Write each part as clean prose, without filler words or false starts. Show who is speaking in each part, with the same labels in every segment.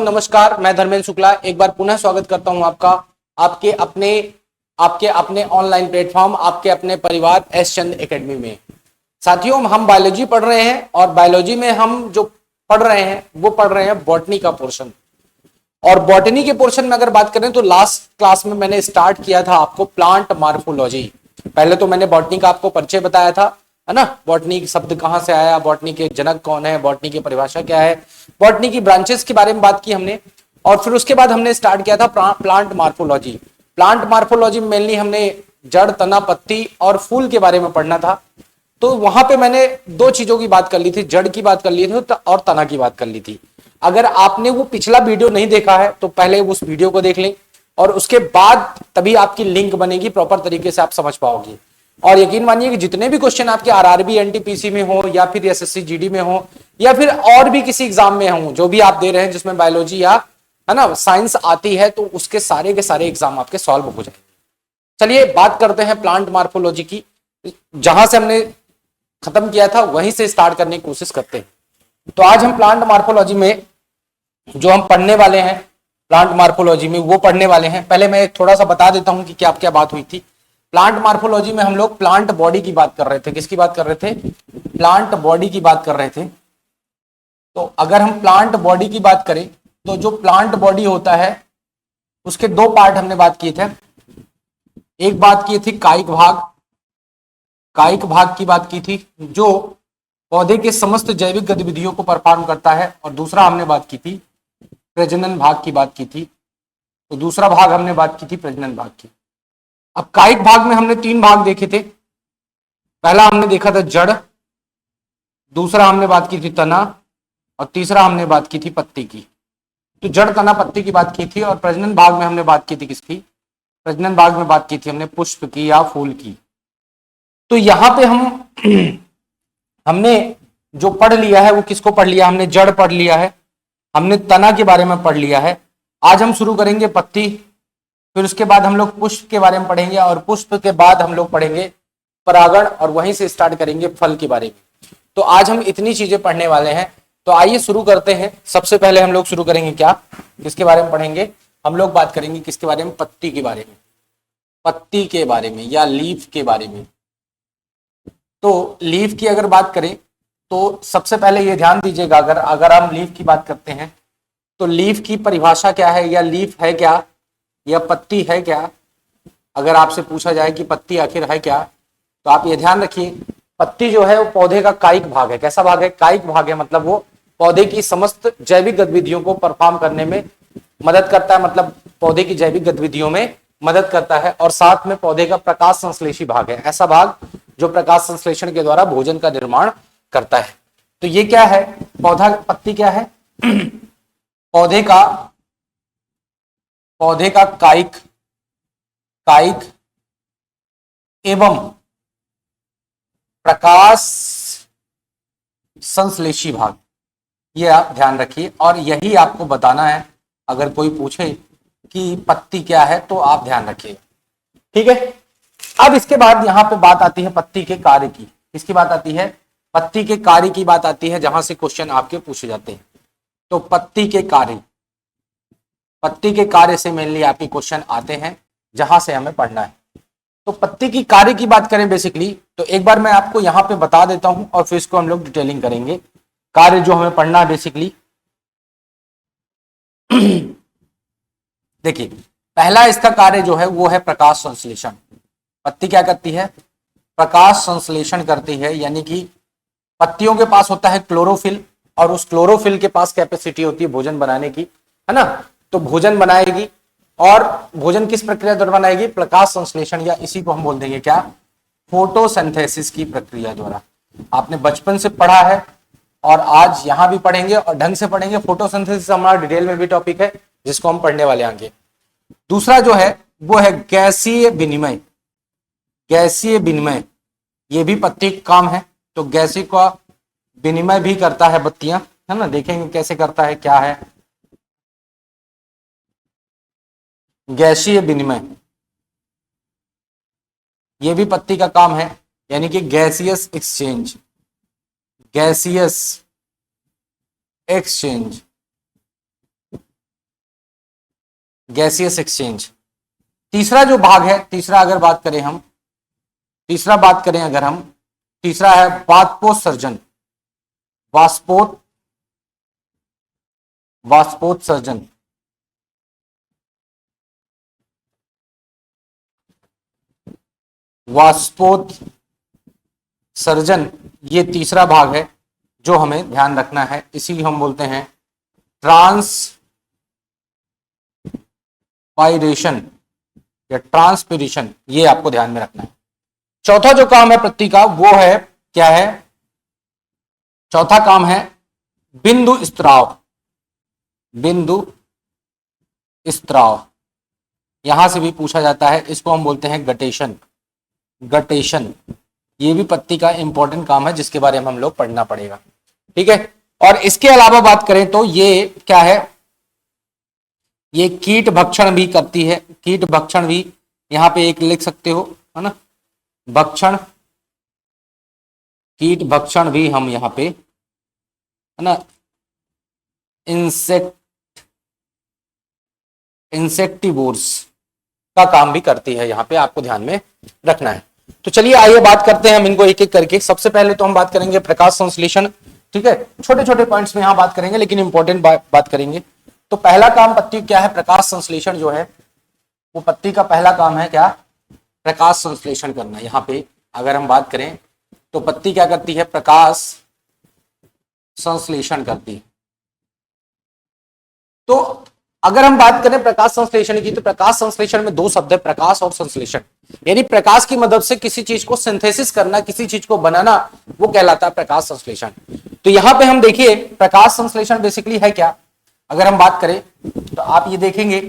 Speaker 1: नमस्कार, मैं धर्मेंद्र शुक्ला एक बार पुनः स्वागत करता हूं आपका आपके अपने ऑनलाइन प्लेटफॉर्म, आपके अपने परिवार एस चंद एकेडमी में। साथियों, हम बायोलॉजी पढ़ रहे हैं और बायोलॉजी में हम जो पढ़ रहे हैं वो पढ़ रहे हैं बॉटनी का पोर्शन। और बॉटनी के पोर्शन में अगर बात करें तो लास्ट क्लास में मैंने स्टार्ट किया था आपको प्लांट मार्फोलॉजी। पहले तो मैंने बॉटनी का आपको परिचय बताया था, है ना। बॉटनी शब्द कहां से आया, बॉटनी के जनक कौन है, बॉटनी की परिभाषा क्या है, बॉटनी की ब्रांचेस के बारे में बात की हमने। और फिर उसके बाद हमने स्टार्ट किया था प्लांट मार्फोलॉजी। प्लांट मार्फोलॉजी में मेनली हमने जड़, तना, पत्ती और फूल के बारे में पढ़ना था। तो वहां पे मैंने दो चीजों की बात कर ली थी, जड़ की बात कर ली थी और तना की बात कर ली थी। अगर आपने वो पिछला वीडियो नहीं देखा है तो पहले उस वीडियो को देख लें और उसके बाद तभी आपकी लिंक बनेगी, प्रॉपर तरीके से आप समझ पाओगे। और यकीन मानिए कि जितने भी क्वेश्चन आपके आरआरबी एनटीपीसी में हो या फिर एसएससी जीडी में हो या फिर और भी किसी एग्जाम में हो, जो भी आप दे रहे हैं जिसमें बायोलॉजी या है ना साइंस आती है, तो उसके सारे के सारे एग्जाम आपके सॉल्व हो जाएंगे। चलिए बात करते हैं प्लांट मार्फोलॉजी की। जहां से हमने खत्म किया था वहीं से स्टार्ट करने की कोशिश करते हैं। तो आज हम प्लांट मार्फोलॉजी में जो हम पढ़ने वाले हैं, प्लांट मार्फोलॉजी में वो पढ़ने वाले हैं। पहले मैं थोड़ा सा बता देता हूं कि क्या क्या बात हुई थी। प्लांट मार्फोलॉजी में हम लोग प्लांट बॉडी की बात कर रहे थे। किसकी बात कर रहे थे? प्लांट बॉडी की बात कर रहे थे। तो अगर हम प्लांट बॉडी की बात करें तो जो प्लांट बॉडी होता है उसके दो पार्ट हमने बात किए थे। एक बात की थी कायिक भाग, कायिक भाग की बात की थी जो पौधे के समस्त जैविक गतिविधियों को परफॉर्म करता है, और दूसरा हमने बात की थी प्रजनन भाग की बात की थी। तो दूसरा भाग हमने बात की थी प्रजनन भाग की। अब कायिक भाग में हमने तीन भाग देखे थे। पहला हमने देखा था जड़, दूसरा हमने बात की थी तना, और तीसरा हमने बात की थी पत्ती की। तो जड़, तना, पत्ती की बात की थी। और प्रजनन भाग में हमने बात की थी किसकी? प्रजनन भाग में बात की थी हमने पुष्प की या फूल की। तो यहां पे हमने जो पढ़ लिया है वो किसको पढ़ लिया? हमने जड़ पढ़ लिया है, हमने तना के बारे में पढ़ लिया है। आज हम शुरू करेंगे पत्ती, फिर उसके बाद हम लोग पुष्प के बारे में पढ़ेंगे, और पुष्प के बाद हम लोग पढ़ेंगे परागण, और वहीं से स्टार्ट करेंगे फल के बारे में। तो आज हम इतनी चीजें पढ़ने वाले हैं। तो आइए शुरू करते हैं। सबसे पहले हम लोग शुरू करेंगे क्या, किसके बारे में पढ़ेंगे? हम लोग बात करेंगे किसके बारे में? पत्ती के बारे में, पत्ती के बारे में या लीफ के बारे में। तो लीफ की अगर बात करें तो सबसे पहले ये ध्यान दीजिएगा, अगर हम लीफ की बात करते हैं तो लीफ की परिभाषा क्या है, या लीफ है क्या, या पत्ती है क्या। अगर आपसे पूछा जाए कि पत्ती आखिर है क्या, तो आप ये ध्यान रखिए, पत्ती जो है वो पौधे का कायिक भाग है। कैसा भाग है? कायिक भाग है। मतलब वो पौधे की समस्त जैविक गतिविधियों को परफॉर्म करने में मदद करता है, मतलब पौधे की जैविक गतिविधियों में मदद करता है। और साथ में पौधे का प्रकाश संश्लेषी भाग है, ऐसा भाग जो प्रकाश संश्लेषण के द्वारा भोजन का निर्माण करता है। तो ये क्या है? पौधा, पत्ती क्या है? पौधे का कायिक एवं प्रकाश संश्लेषी भाग। ये आप ध्यान रखिए, और यही आपको बताना है। अगर कोई पूछे कि पत्ती क्या है तो आप ध्यान रखिए, ठीक है। अब इसके बाद यहां पे बात आती है पत्ती के कार्य की। किसकी बात आती है? पत्ती के कार्य की बात आती है, जहां से क्वेश्चन आपके पूछे जाते हैं। तो पत्ती के कार्य से मेनली आपके क्वेश्चन आते हैं, जहां से हमें पढ़ना है। तो पत्ती की कार्य की बात करें बेसिकली, तो एक बार मैं आपको यहां पे बता देता हूं और फिर इसको हम लोग डिटेलिंग करेंगे। कार्य जो हमें पढ़ना है बेसिकली, देखिए पहला इसका कार्य जो है वो है प्रकाश संश्लेषण। पत्ती क्या करती है? प्रकाश संश्लेषण करती है, यानी कि पत्तियों के पास होता है क्लोरोफिल, और उस क्लोरोफिल के पास कैपेसिटी होती है भोजन बनाने की, है ना। तो भोजन बनाएगी, और भोजन किस प्रक्रिया द्वारा बनाएगी? प्रकाश संश्लेषण, या इसी को हम बोल देंगे क्या? फोटोसिंथेसिस की प्रक्रिया द्वारा। आपने बचपन से पढ़ा है और आज यहां भी पढ़ेंगे, और ढंग से पढ़ेंगे। फोटोसिंथेसिस हमारा डिटेल में भी टॉपिक है जिसको हम पढ़ने वाले आगे। दूसरा जो है वो है गैसीय विनिमय। गैसीय विनिमय ये भी पत्ती का काम है। तो गैसीय का विनिमय भी करता है पत्तियां, है ना। देखेंगे कैसे करता है, क्या है गैसीय विनिमय। ये भी पत्ती का काम है, यानी कि gaseous exchange. Gaseous exchange gaseous exchange. तीसरा जो भाग है, तीसरा अगर बात करें हम, तीसरा है वाष्पोत्सर्जन। वाष्पोत्सर्जन। वाष्पोत्सर्जन ये तीसरा भाग है जो हमें ध्यान रखना है, इसी हम बोलते हैं ट्रांसपाइरेशन या ट्रांसपिरेशन, ये आपको ध्यान में रखना है। चौथा जो काम है पत्ती का वो है, क्या है? चौथा काम है बिंदु स्त्राव। बिंदु स्त्राव यहां से भी पूछा जाता है, इसको हम बोलते हैं गटेशन। गटेशन ये भी पत्ती का इंपॉर्टेंट काम है जिसके बारे में हम लोग पढ़ना पड़ेगा, ठीक है। और इसके अलावा बात करें तो ये क्या है? ये कीट भक्षण भी करती है। कीट भक्षण भी यहां पे एक लिख सकते हो, है ना, भक्षण, कीट भक्षण भी हम यहां पे, है ना, इंसेक्टिवोर्स का काम भी करती है, यहां पे आपको ध्यान में रखना है। तो चलिए आइए बात करते हैं हम इनको एक एक करके। सबसे पहले तो हम बात करेंगे प्रकाश संश्लेषण, ठीक है। छोटे छोटे पॉइंट्स में यहां बात करेंगे लेकिन इंपॉर्टेंट बात करेंगे। तो पहला काम पत्ती क्या है? प्रकाश संश्लेषण जो है वो पत्ती का पहला काम है, क्या? प्रकाश संश्लेषण करना। यहां पे अगर हम बात करें तो पत्ती क्या करती है? प्रकाश संश्लेषण करती है। तो अगर हम बात करें प्रकाश संश्लेषण की, तो प्रकाश संश्लेषण में दो शब्द है, प्रकाश और संश्लेषण। यानी प्रकाश की मदद से किसी चीज को सिंथेसिस करना, किसी चीज को बनाना, वो कहलाता है प्रकाश संश्लेषण। तो यहां पे हम देखिए प्रकाश संश्लेषण बेसिकली है क्या? अगर हम बात करें तो आप ये देखेंगे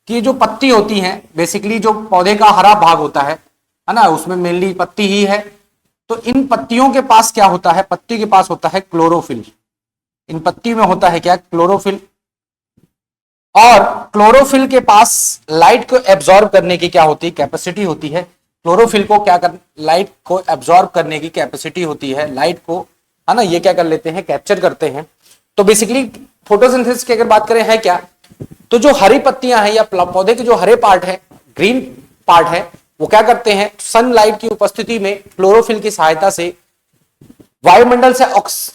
Speaker 1: कि जो पत्ती होती है, बेसिकली जो पौधे का हरा भाग होता है ना, उसमें मेनली पत्ती ही है। तो इन पत्तियों के पास क्या होता है? पत्ती के पास होता है क्लोरोफिल। इन पत्ती में होता है क्या? क्लोरोफिल। और क्लोरोफिल के पास लाइट को एब्जॉर्ब करने की क्या होती है? कैपेसिटी होती है। क्लोरोफिल को क्या कर, लाइट को एब्जॉर्ब करने की कैपेसिटी होती है। लाइट को, है ना, ये क्या कर लेते हैं? कैप्चर करते हैं। तो बेसिकली फोटोसिंथेसिस की अगर बात करें है क्या, तो जो हरी पत्तियां हैं या पौधे के जो हरे पार्ट है, ग्रीन पार्ट है, वो क्या करते हैं? सनलाइट की उपस्थिति में क्लोरोफिल की सहायता से वायुमंडल से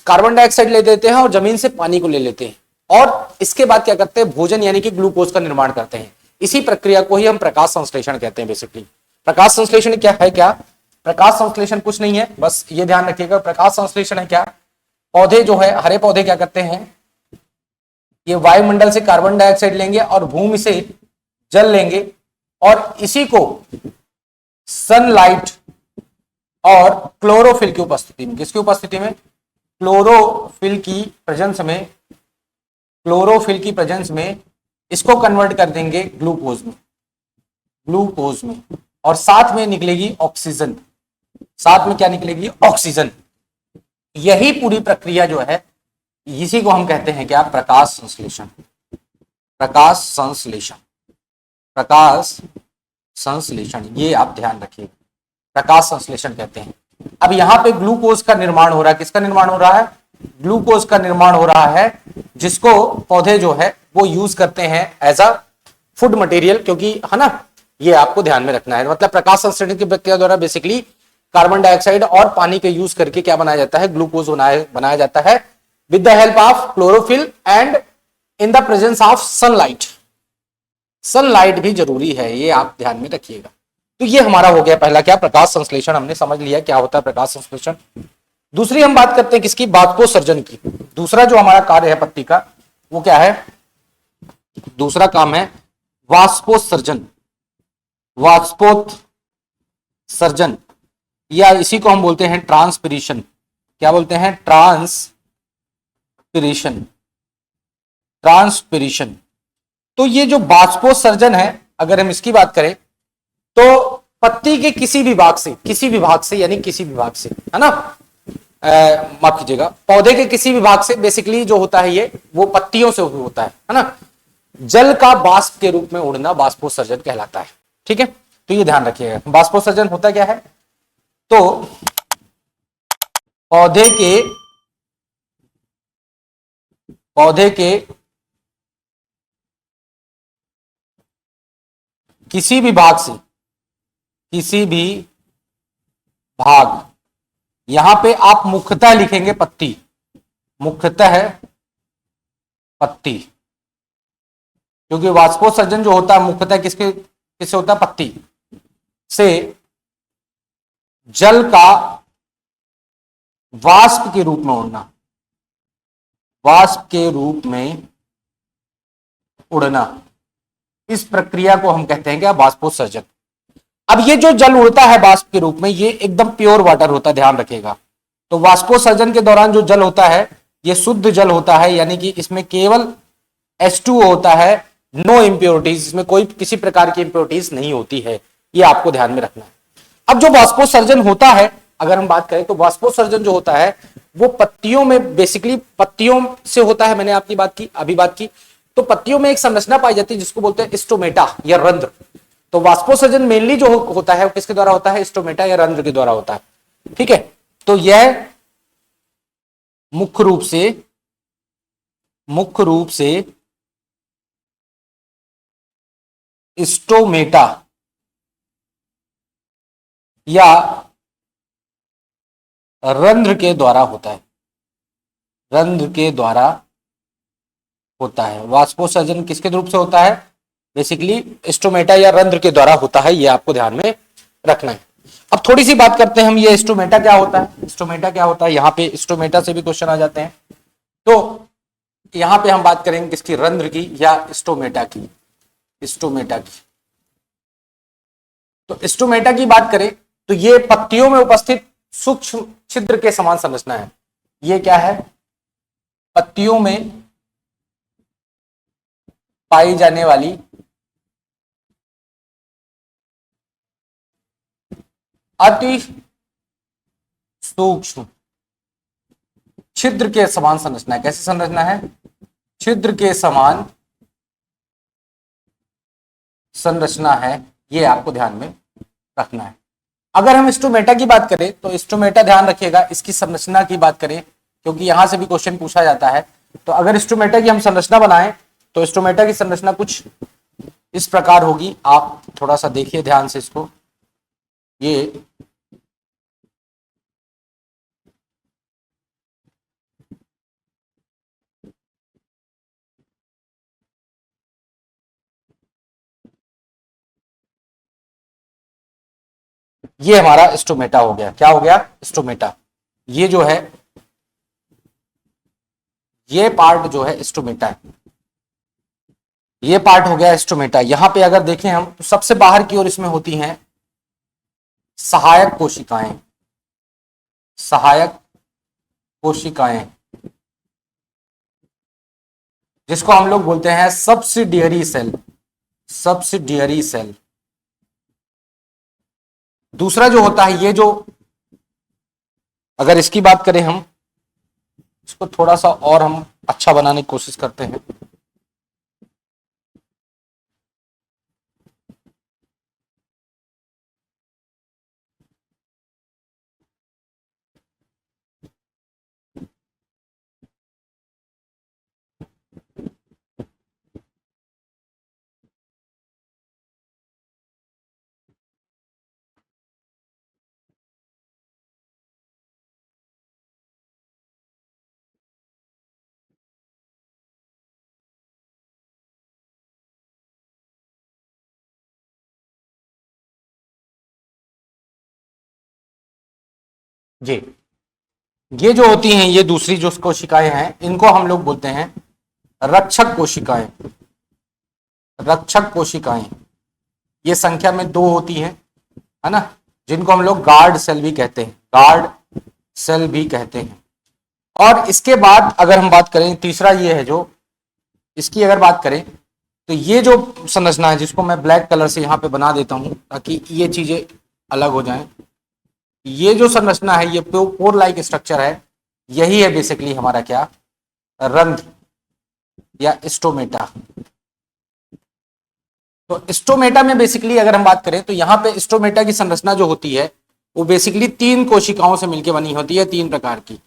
Speaker 1: कार्बन डाइऑक्साइड ले लेते हैं और जमीन से पानी को ले लेते हैं, और इसके बाद क्या करते हैं? भोजन यानी कि ग्लूकोज का निर्माण करते हैं। इसी प्रक्रिया को ही हम प्रकाश संश्लेषण कहते हैं। बेसिकली प्रकाश संश्लेषण क्या है? क्या प्रकाश संश्लेषण कुछ नहीं है, बस ये ध्यान रखिएगा, प्रकाश संश्लेषण है क्या? पौधे जो है, हरे पौधे क्या करते हैं? ये वायुमंडल से कार्बन डाइऑक्साइड लेंगे और भूमि से जल लेंगे, और इसी को सनलाइट और क्लोरोफिल की उपस्थिति में, किसकी उपस्थिति में? क्लोरोफिल की प्रेजेंस में इसको कन्वर्ट कर देंगे ग्लूकोज में, और साथ में निकलेगी ऑक्सीजन। साथ में क्या निकलेगी? ऑक्सीजन। यही पूरी प्रक्रिया जो है, इसी को हम कहते हैं क्या? प्रकाश संश्लेषण। प्रकाश संश्लेषण ये आप ध्यान रखिए, प्रकाश संश्लेषण कहते हैं। अब यहां पे ग्लूकोज का निर्माण हो रहा है। किसका निर्माण हो रहा है? ग्लूकोज का निर्माण हो रहा है, जिसको पौधे जो है वो यूज करते हैं एज अ फूड मटेरियल, क्योंकि, है ना, ये आपको ध्यान में रखना है। मतलब प्रकाश संश्लेषण की प्रक्रिया द्वारा बेसिकली कार्बन डाइऑक्साइड और पानी के यूज करके क्या बनाया जाता है? ग्लूकोज बनाया जाता है with the help of chlorophyll and in the presence of sunlight. Sunlight भी जरूरी है, ये आप ध्यान में रखिएगा। तो ये हमारा हो गया पहला क्या? प्रकाश संश्लेषण। हमने समझ लिया क्या होता है प्रकाश संश्लेषण। दूसरी हम बात करते हैं किसकी? वाष्पोत्सर्जन की। दूसरा जो हमारा कार्य है पत्ती का, वो क्या है? दूसरा काम है वाष्पोत्सर्जन। वाष्पोत्सर्जन या इसी को हम बोलते हैं ट्रांसपिरेशन। क्या बोलते हैं? ट्रांसपिरेशन। तो ये जो वाष्पोत्सर्जन है, अगर हम इसकी बात करें तो पत्ती के किसी भी भाग से, यानी किसी भी भाग से, है ना, माफ कीजिएगा, पौधे के किसी भी भाग से बेसिकली जो होता है ये, वो पत्तियों से होता है ना, जल का वाष्प के रूप में उड़ना वाष्पोत्सर्जन कहलाता है। ठीक है, तो ये ध्यान रखिएगा। वाष्पोत्सर्जन होता क्या है? तो पौधे के किसी भी भाग से, किसी भी भाग, यहां पे आप मुख्यतः लिखेंगे पत्ती, मुख्यतः पत्ती, क्योंकि वाष्पोत्सर्जन जो होता है मुख्यतः किसके किससे होता है, पत्ती से जल का वाष्प के रूप में उड़ना, वाष्प के रूप में उड़ना, इस प्रक्रिया को हम कहते हैं क्या, वाष्पोत्सर्जन। अब ये जो जल उड़ता है वाष्प के रूप में, ये एकदम प्योर वाटर होता है, ध्यान रखिएगा। तो वाष्पोत्सर्जन के दौरान जो जल होता है ये शुद्ध जल होता है, यानी कि इसमें केवल H2O होता है, नो इंप्योरिटीज, इसमें कोई किसी प्रकार की इंप्योरिटीज नहीं होती है, ये आपको ध्यान में रखना है। अब जो वाष्पोत्सर्जन होता है, अगर हम बात करें तो वाष्पोत्सर्जन जो होता है वो पत्तियों में, बेसिकली पत्तियों से होता है, मैंने आपकी बात की, अभी बात की। तो पत्तियों में एक संरचना पाई जाती है जिसको बोलते हैं स्टोमेटा या रंध्र। तो वाष्पोत्सर्जन मेनली जो होता है वो किसके द्वारा होता है, स्टोमेटा या रंध्र के द्वारा होता है। ठीक है, तो यह मुख्य रूप से स्टोमेटा या रंध्र के द्वारा होता है, रंध्र के द्वारा होता है। वाष्पोत्सर्जन किसके रूप से होता है, बेसिकली स्टोमेटा या रंध्र के द्वारा होता है, ये आपको ध्यान में रखना है। अब थोड़ी सी बात करते हैं हम, ये स्टोमेटा क्या होता है, स्टोमेटा क्या होता है, यहाँ पे स्टोमेटा से भी क्वेश्चन आ जाते हैं। तो यहाँ पे हम बात करेंगे किसकी, रंध्र की या स्टोमेटा की, स्टोमेटा की। तो स्टोमेटा की बात करें तो ये पत्तियों में उपस्थित सूक्ष्म छिद्र के समान संरचना है। ये क्या है, पत्तियों में पाई जाने वाली अति सूक्ष्म छिद्र के समान संरचना है। कैसी संरचना है, छिद्र के समान संरचना है, ये आपको ध्यान में रखना है। अगर हम स्टोमेटा की बात करें तो स्टोमेटा, ध्यान रखिएगा, इसकी संरचना की बात करें क्योंकि यहां से भी क्वेश्चन पूछा जाता है। तो अगर स्टोमेटा की हम संरचना बनाएं तो स्टोमेटा की संरचना कुछ इस प्रकार होगी, आप थोड़ा सा देखिए ध्यान से इसको। ये हमारा स्टोमेटा हो गया। क्या हो गया, स्टोमेटा। ये जो है, ये पार्ट जो है स्टोमेटा है, ये पार्ट हो गया स्टोमेटा। यहां पे अगर देखें हम तो सबसे बाहर की ओर इसमें होती हैं सहायक कोशिकाएं, सहायक कोशिकाएं, जिसको हम लोग बोलते हैं सब्सिडियरी सेल, सब्सिडियरी सेल। दूसरा जो होता है, ये जो, अगर इसकी बात करें हम, इसको थोड़ा सा और हम अच्छा बनाने की कोशिश करते हैं। जी, ये जो होती हैं, ये दूसरी जो कोशिकाएं हैं, इनको हम लोग बोलते हैं रक्षक कोशिकाएं, रक्षक कोशिकाएं। ये संख्या में 2 होती हैं, है ना, जिनको हम लोग गार्ड सेल भी कहते हैं, गार्ड सेल भी कहते हैं। और इसके बाद अगर हम बात करें, तीसरा ये है जो, इसकी अगर बात करें तो ये जो संरचना है, जिसको मैं ब्लैक कलर से यहाँ पे बना देता हूँ ताकि ये चीजें अलग हो जाएं, ये जो संरचना है, ये पोर लाइक स्ट्रक्चर है, यही है बेसिकली हमारा क्या, रंध्र या स्टोमेटा। तो स्टोमेटा में बेसिकली अगर हम बात करें तो यहाँ पे स्टोमेटा की संरचना जो होती है वो बेसिकली 3 कोशिकाओं से मिलकर बनी होती है, 3 प्रकार की।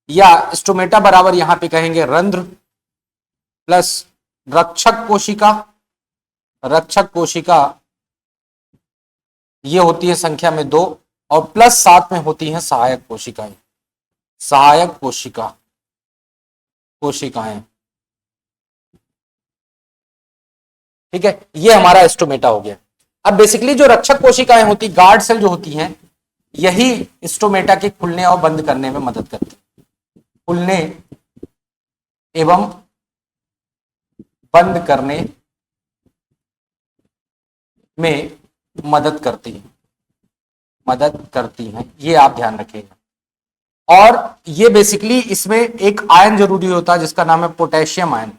Speaker 1: या स्टोमेटा बराबर यहाँ पे कहेंगे रंध्र प्लस रक्षक कोशिका, रक्षक कोशिका ये होती है संख्या में 2, और प्लस साथ में होती हैं सहायक कोशिकाएं। सहायक कोशिकाएं, ठीक है, ये हमारा स्टोमेटा हो गया। अब बेसिकली जो रक्षक कोशिकाएं होती, गार्ड सेल जो होती हैं, यही स्टोमेटा के खुलने और बंद करने में मदद करती है, खुलने एवं बंद करने में मदद करती हैं, ये आप ध्यान रखिएगा। और ये बेसिकली इसमें एक आयन जरूरी होता है जिसका नाम है पोटेशियम आयन।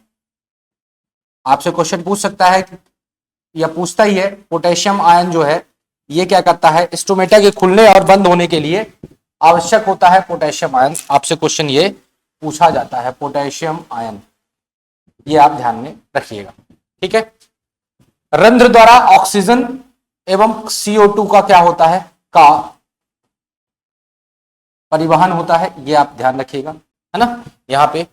Speaker 1: आपसे क्वेश्चन पूछ सकता है या पूछता ही है, पोटेशियम आयन जो है ये क्या करता है, स्टोमेटा के खुलने और बंद होने के लिए आवश्यक होता है पोटेशियम आयन। आपसे क्वेश्चन ये पूछा जाता है, पोटेशियम आयन, ये आप ध्यान में रखिएगा, ठीक है। रंध्र द्वारा ऑक्सीजन एवं CO2 का क्या होता है, का परिवहन होता है, ये आप ध्यान रखिएगा, है ना। यहाँ पे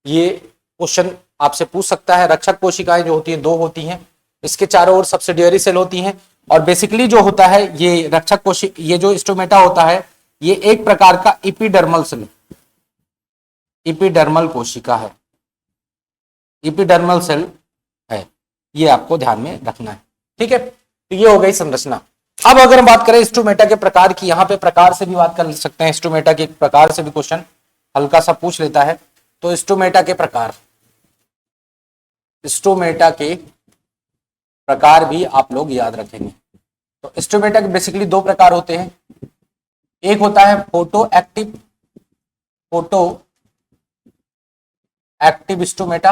Speaker 1: ये क्वेश्चन आपसे पूछ सकता है। रक्षक कोशिकाएं जो होती हैं 2 होती हैं, इसके चारों ओर सब्सिडियरी सेल होती हैं, और बेसिकली जो होता है ये रक्षक कोशिका, ये जो स्टोमेटा होता है ये एक प्रकार का इपिडर्मल सेल, इपिडर्मल कोशिका है, इपिडर्मल सेल है, ये आपको ध्यान में रखना है, ठीक है। तो ये हो गई संरचना। अब अगर हम बात करें स्टोमेटा के प्रकार की, यहां पे प्रकार से भी बात कर सकते हैं, स्टोमेटा के प्रकार से भी क्वेश्चन हल्का सा पूछ लेता है। तो स्टोमेटा के प्रकार, स्टोमेटा के प्रकार भी आप लोग याद रखेंगे। तो स्टोमेटा के बेसिकली 2 प्रकार होते हैं, एक होता है फोटो एक्टिव स्टोमेटा,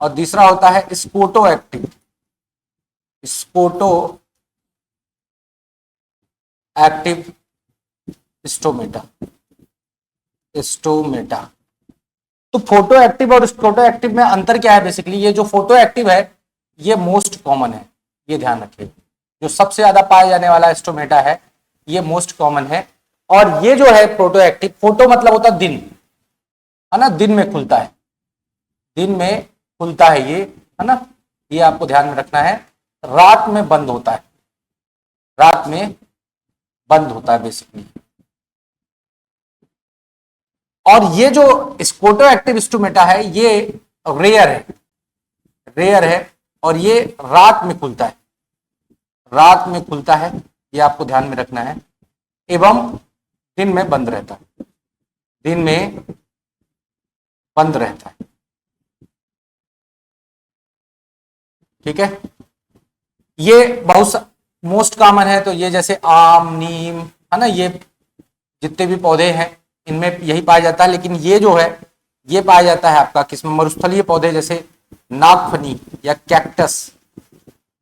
Speaker 1: और दूसरा होता है स्पोटो एक्टिव स्टोमेटा। तो फोटो एक्टिव और स्पोटो एक्टिव में अंतर क्या है, बेसिकली ये जो फोटो एक्टिव है ये मोस्ट कॉमन है, ये ध्यान रखिए, जो सबसे ज्यादा पाया जाने वाला स्टोमेटा है ये मोस्ट कॉमन है। और ये जो है फोटो एक्टिव, फोटो मतलब होता है दिन, है ना, दिन में खुलता है, दिन में खुलता है ये, है ना, ये आपको ध्यान में रखना है। रात में बंद होता है, रात में बंद होता है बेसिकली। और ये जो स्पोटो एक्टिव स्टोमेटा है ये रेयर है, और ये रात में खुलता है, रात में खुलता है, ये आपको ध्यान में रखना है, एवं दिन में बंद रहता है, दिन में बंद रहता है, ठीक है। ये बहुत मोस्ट कॉमन है, तो ये जैसे आम, नीम, है ना, ये जितने भी पौधे हैं इनमें यही पाया जाता है। लेकिन ये जो है ये पाया जाता है आपका किसमें, मरुस्थलीय पौधे जैसे नागफनी या कैक्टस,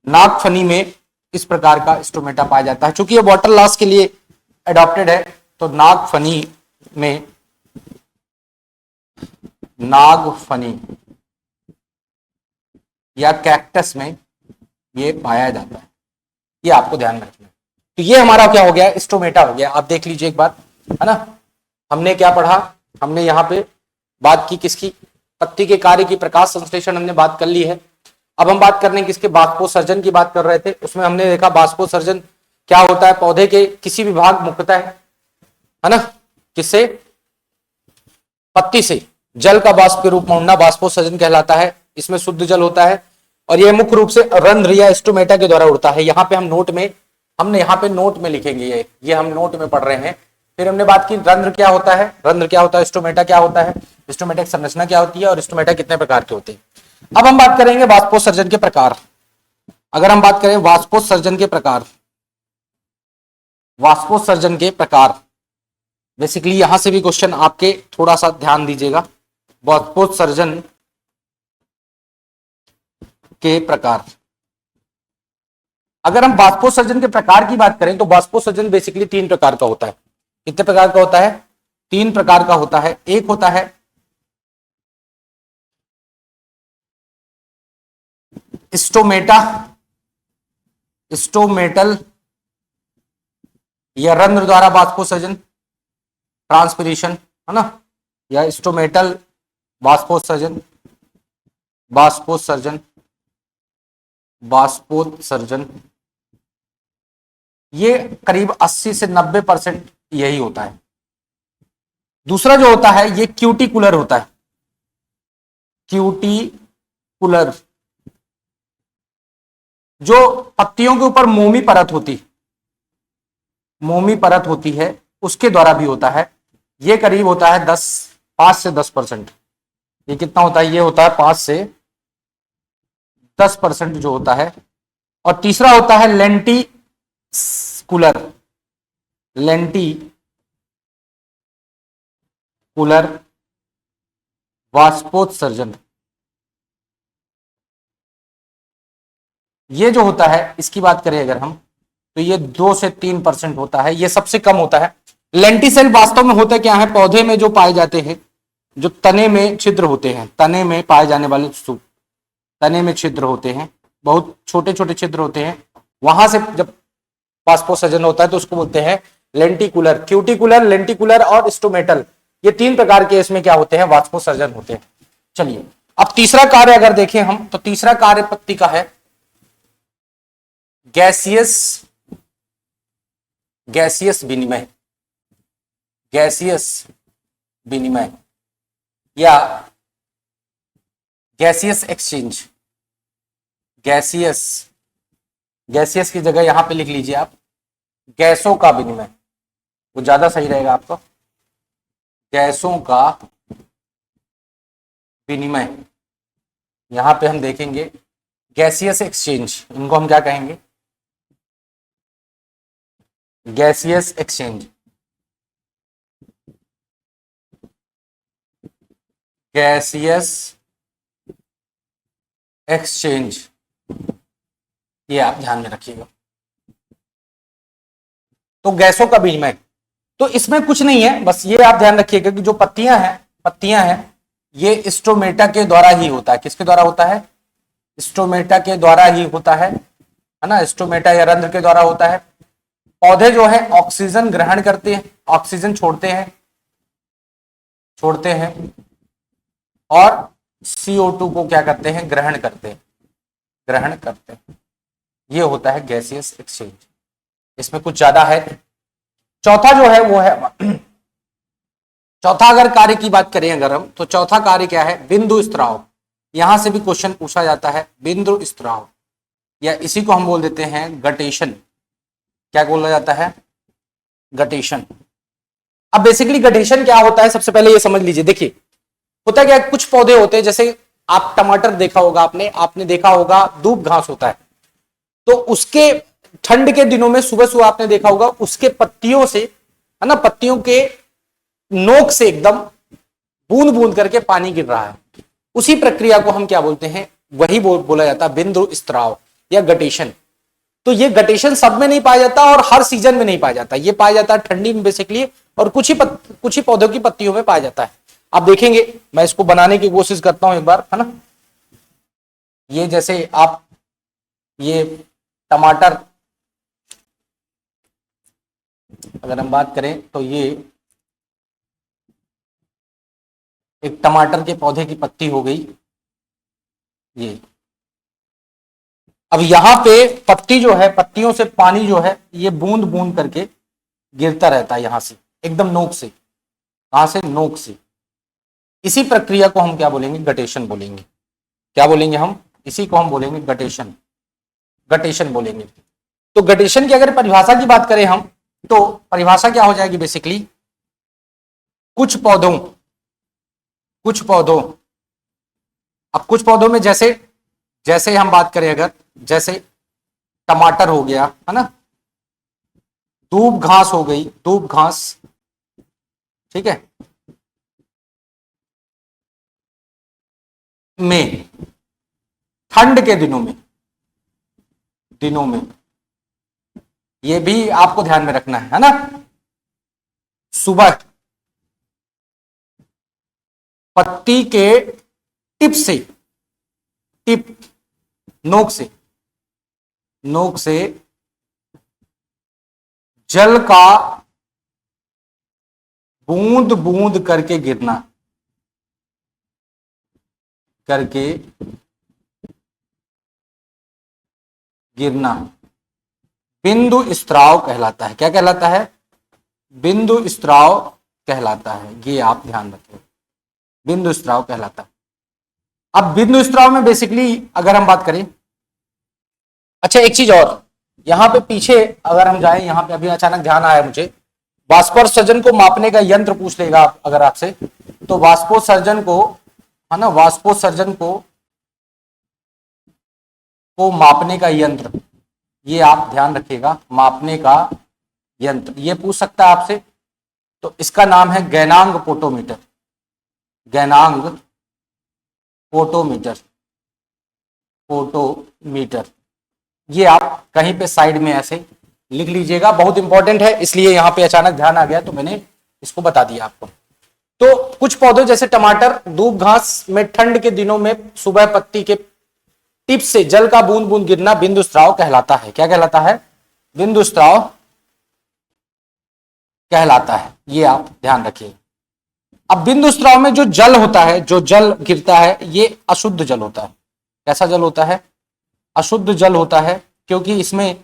Speaker 1: नागफनी में इस प्रकार का स्टोमेटा पाया जाता है। चूंकि ये वाटर लॉस के लिए अडॉप्टेड है, तो नागफनी या कैक्टस में ये पाया जाता है, ये आपको ध्यान रखना है। तो ये हमारा क्या हो गया, स्टोमेटा हो गया। आप देख लीजिए एक बात, है ना, हमने क्या पढ़ा, हमने यहाँ पे बात की किसकी, पत्ती के कार्य की, प्रकाश संश्लेषण हमने बात कर ली है। अब हम बात करने किसके, बाष्पोत्सर्जन की बात कर रहे थे। उसमें हमने देखा बाष्पोत्सर्जन क्या होता है, पौधे के किसी भी भाग मुख्यतः, है ना, किससे, पत्ती से जल का बाष्प के रूप में उड़ना बाष्पोत्सर्जन कहलाता है। इसमें शुद्ध जल होता है और यह मुख्य रूप से रंध्र या स्टोमेटा के द्वारा उड़ता है। यहाँ पे हम नोट में लिखेंगे, ये हम नोट में पढ़ रहे हैं। फिर हमने बात की रंध्र क्या होता है, स्टोमेटा क्या होता है, स्टोमेटा की संरचना क्या होती है, और स्टोमेटा कितने प्रकार के होते हैं। अब हम बात करेंगे बाष्पोत्सर्जन के प्रकार। अगर हम बात करें बाष्पोत्सर्जन के प्रकार, बेसिकली यहां से भी क्वेश्चन आपके थोड़ा सा ध्यान दीजिएगा। बाष्पोत्सर्जन के प्रकार, अगर हम बाष्पोत्सर्जन के प्रकार की बात करें तो बाष्पोत्सर्जन बेसिकली 3 प्रकार का होता है। कितने प्रकार का होता है, 3 प्रकार का होता है। एक होता है स्टोमेटल या रंध्र द्वारा बाष्पोत्सर्जन, ट्रांसपिरेशन, है ना, या स्टोमेटल बाष्पोत्सर्जन, ये करीब 80 से 90% यही होता है। दूसरा जो होता है ये क्यूटिकुलर होता है। क्यूटिकुलर, जो पत्तियों के ऊपर मोमी परत होती, मोमी परत होती है, उसके द्वारा भी होता है। ये करीब होता है 5 से 10%। ये कितना होता है? ये होता है 5 से 10% जो होता है। और तीसरा होता है लेंटिकुलर, लेंटिकुलर वाष्पोत्सर्जन। ये जो होता है, इसकी बात करें अगर हम, तो ये 2 से 3% होता है, ये सबसे कम होता है। लेंटिसेल वास्तव में होता क्या है? पौधे में जो पाए जाते हैं, जो तने में छिद्र होते हैं, तने में पाए जाने वाले तने में छिद्र होते हैं, बहुत छोटे छोटे छिद्र होते हैं, वहां से जब वाष्पोत्सर्जन होता है तो उसको बोलते हैं लेंटिकुलर। क्यूटिकुलर, लेंटिकुलर और स्टोमेटल, ये 3 प्रकार के इसमें क्या होते हैं? वाष्पोत्सर्जन होते हैं। चलिए, अब तीसरा कार्य अगर देखें हम, तो तीसरा कार्य पत्ती का है गैसियस विनिमय, गैसियस विनिमय या गैसियस एक्सचेंज। गैसियस की जगह यहां पे लिख लीजिए आप गैसों का विनिमय, वो ज्यादा सही रहेगा आपका। गैसों का विनिमय, यहां पे हम देखेंगे गैसियस एक्सचेंज, इनको हम क्या कहेंगे? गैसियस एक्सचेंज, गैसियस एक्सचेंज, ये आप ध्यान में रखिएगा। तो गैसों का विनिमय, तो इसमें कुछ नहीं है, बस ये आप ध्यान रखिएगा कि जो पत्तियां हैं, ये स्टोमेटा के द्वारा ही होता है। किसके द्वारा होता है? स्टोमेटा के द्वारा ही होता है ना? स्टोमेटा या रंध्र के द्वारा होता है। पौधे जो है ऑक्सीजन ग्रहण करते हैं, ऑक्सीजन छोड़ते हैं और CO2 को क्या करते हैं? ग्रहण करते हैं। ये होता है गैसियस एक्सचेंज। इसमें कुछ ज्यादा है। चौथा जो है वो है चौथा अगर कार्य की बात करें अगर हम, तो चौथा कार्य क्या है? बिंदु स्त्राव। यहां से भी क्वेश्चन पूछा जाता है, बिंदु स्त्राव, या इसी को हम बोल देते हैं गटेशन। क्या बोला जाता है? गटेशन। अब बेसिकली गटेशन क्या होता है, सबसे पहले ये समझ लीजिए। देखिए, होता क्या है, कुछ पौधे होते हैं, जैसे आप टमाटर देखा होगा, आपने देखा होगा दूब घास होता है, तो उसके ठंड के दिनों में सुबह सुबह आपने देखा होगा उसके पत्तियों से, है ना, पत्तियों के नोक से एकदम बूंद बूंद करके पानी गिर रहा है। उसी प्रक्रिया को हम क्या बोलते हैं? वही बोला जाता है बिंदु स्त्राव या गटेशन। तो ये गटेशन सब में नहीं पाया जाता और हर सीजन में नहीं पाया जाता, ये पाया जाता है ठंडी में बेसिकली, और कुछ ही पौधों की पत्तियों में पाया जाता है। आप देखेंगे, मैं इसको बनाने की कोशिश करता हूं एक बार, है ना। ये जैसे आप ये टमाटर अगर हम बात करें, तो ये एक टमाटर के पौधे की पत्ती हो गई ये। अब यहां पे पत्ती जो है, पत्तियों से पानी जो है ये बूंद बूंद करके गिरता रहता है यहां से, एकदम नोक से। कहां से? नोक से। इसी प्रक्रिया को हम क्या बोलेंगे? गटेशन बोलेंगे। क्या बोलेंगे हम? इसी को हम बोलेंगे गटेशन, गटेशन बोलेंगे। तो गटेशन की अगर परिभाषा की बात करें हम, तो परिभाषा क्या हो जाएगी? बेसिकली कुछ पौधों में जैसे जैसे हम बात करें अगर, जैसे टमाटर हो गया, है ना, दूब घास हो गई, दूब घास, ठीक है, में ठंड के दिनों में ये भी आपको ध्यान में रखना है ना। सुबह पत्ती के टिप से, टिप, नोक से जल का बूंद बूंद करके गिरना बिंदु स्त्राव कहलाता है। क्या कहलाता है? बिंदु स्त्राव कहलाता है। ये आप ध्यान रखें, बिंदु स्त्राव कहलाता है। अब बिंदु स्त्राव में बेसिकली अगर हम बात करें, अच्छा एक चीज और, यहां पे पीछे अगर हम जाएं, यहां पे अभी अचानक ध्यान आया मुझे, वाष्पोत्सर्जन को मापने का यंत्र पूछ लेगा अगर आपसे, तो वाष्पोत्सर्जन को, है ना, वाष्पोत्सर्जन को मापने का यंत्र, ये आप ध्यान रखिएगा, मापने का यंत्र ये पूछ सकता है आपसे। तो इसका नाम है गैनांग पोटोमीटर। गैनांग पोटोमीटर, पोटोमीटर, ये आप कहीं पे साइड में ऐसे लिख लीजिएगा, बहुत इंपॉर्टेंट है, इसलिए यहां पे अचानक ध्यान आ गया तो मैंने इसको बता दिया आपको। तो कुछ पौधे जैसे टमाटर, दूब घास में ठंड के दिनों में सुबह पत्ती के टिप से जल का बूंद बूंद गिरना बिंदु स्त्राव कहलाता है। क्या कहलाता है? बिंदु स्त्राव कहलाता है। ये आप ध्यान रखिए। अब बिंदु स्त्राव में जो जल होता है, जो जल गिरता है, ये अशुद्ध जल होता है। कैसा जल होता है? अशुद्ध जल होता है, क्योंकि इसमें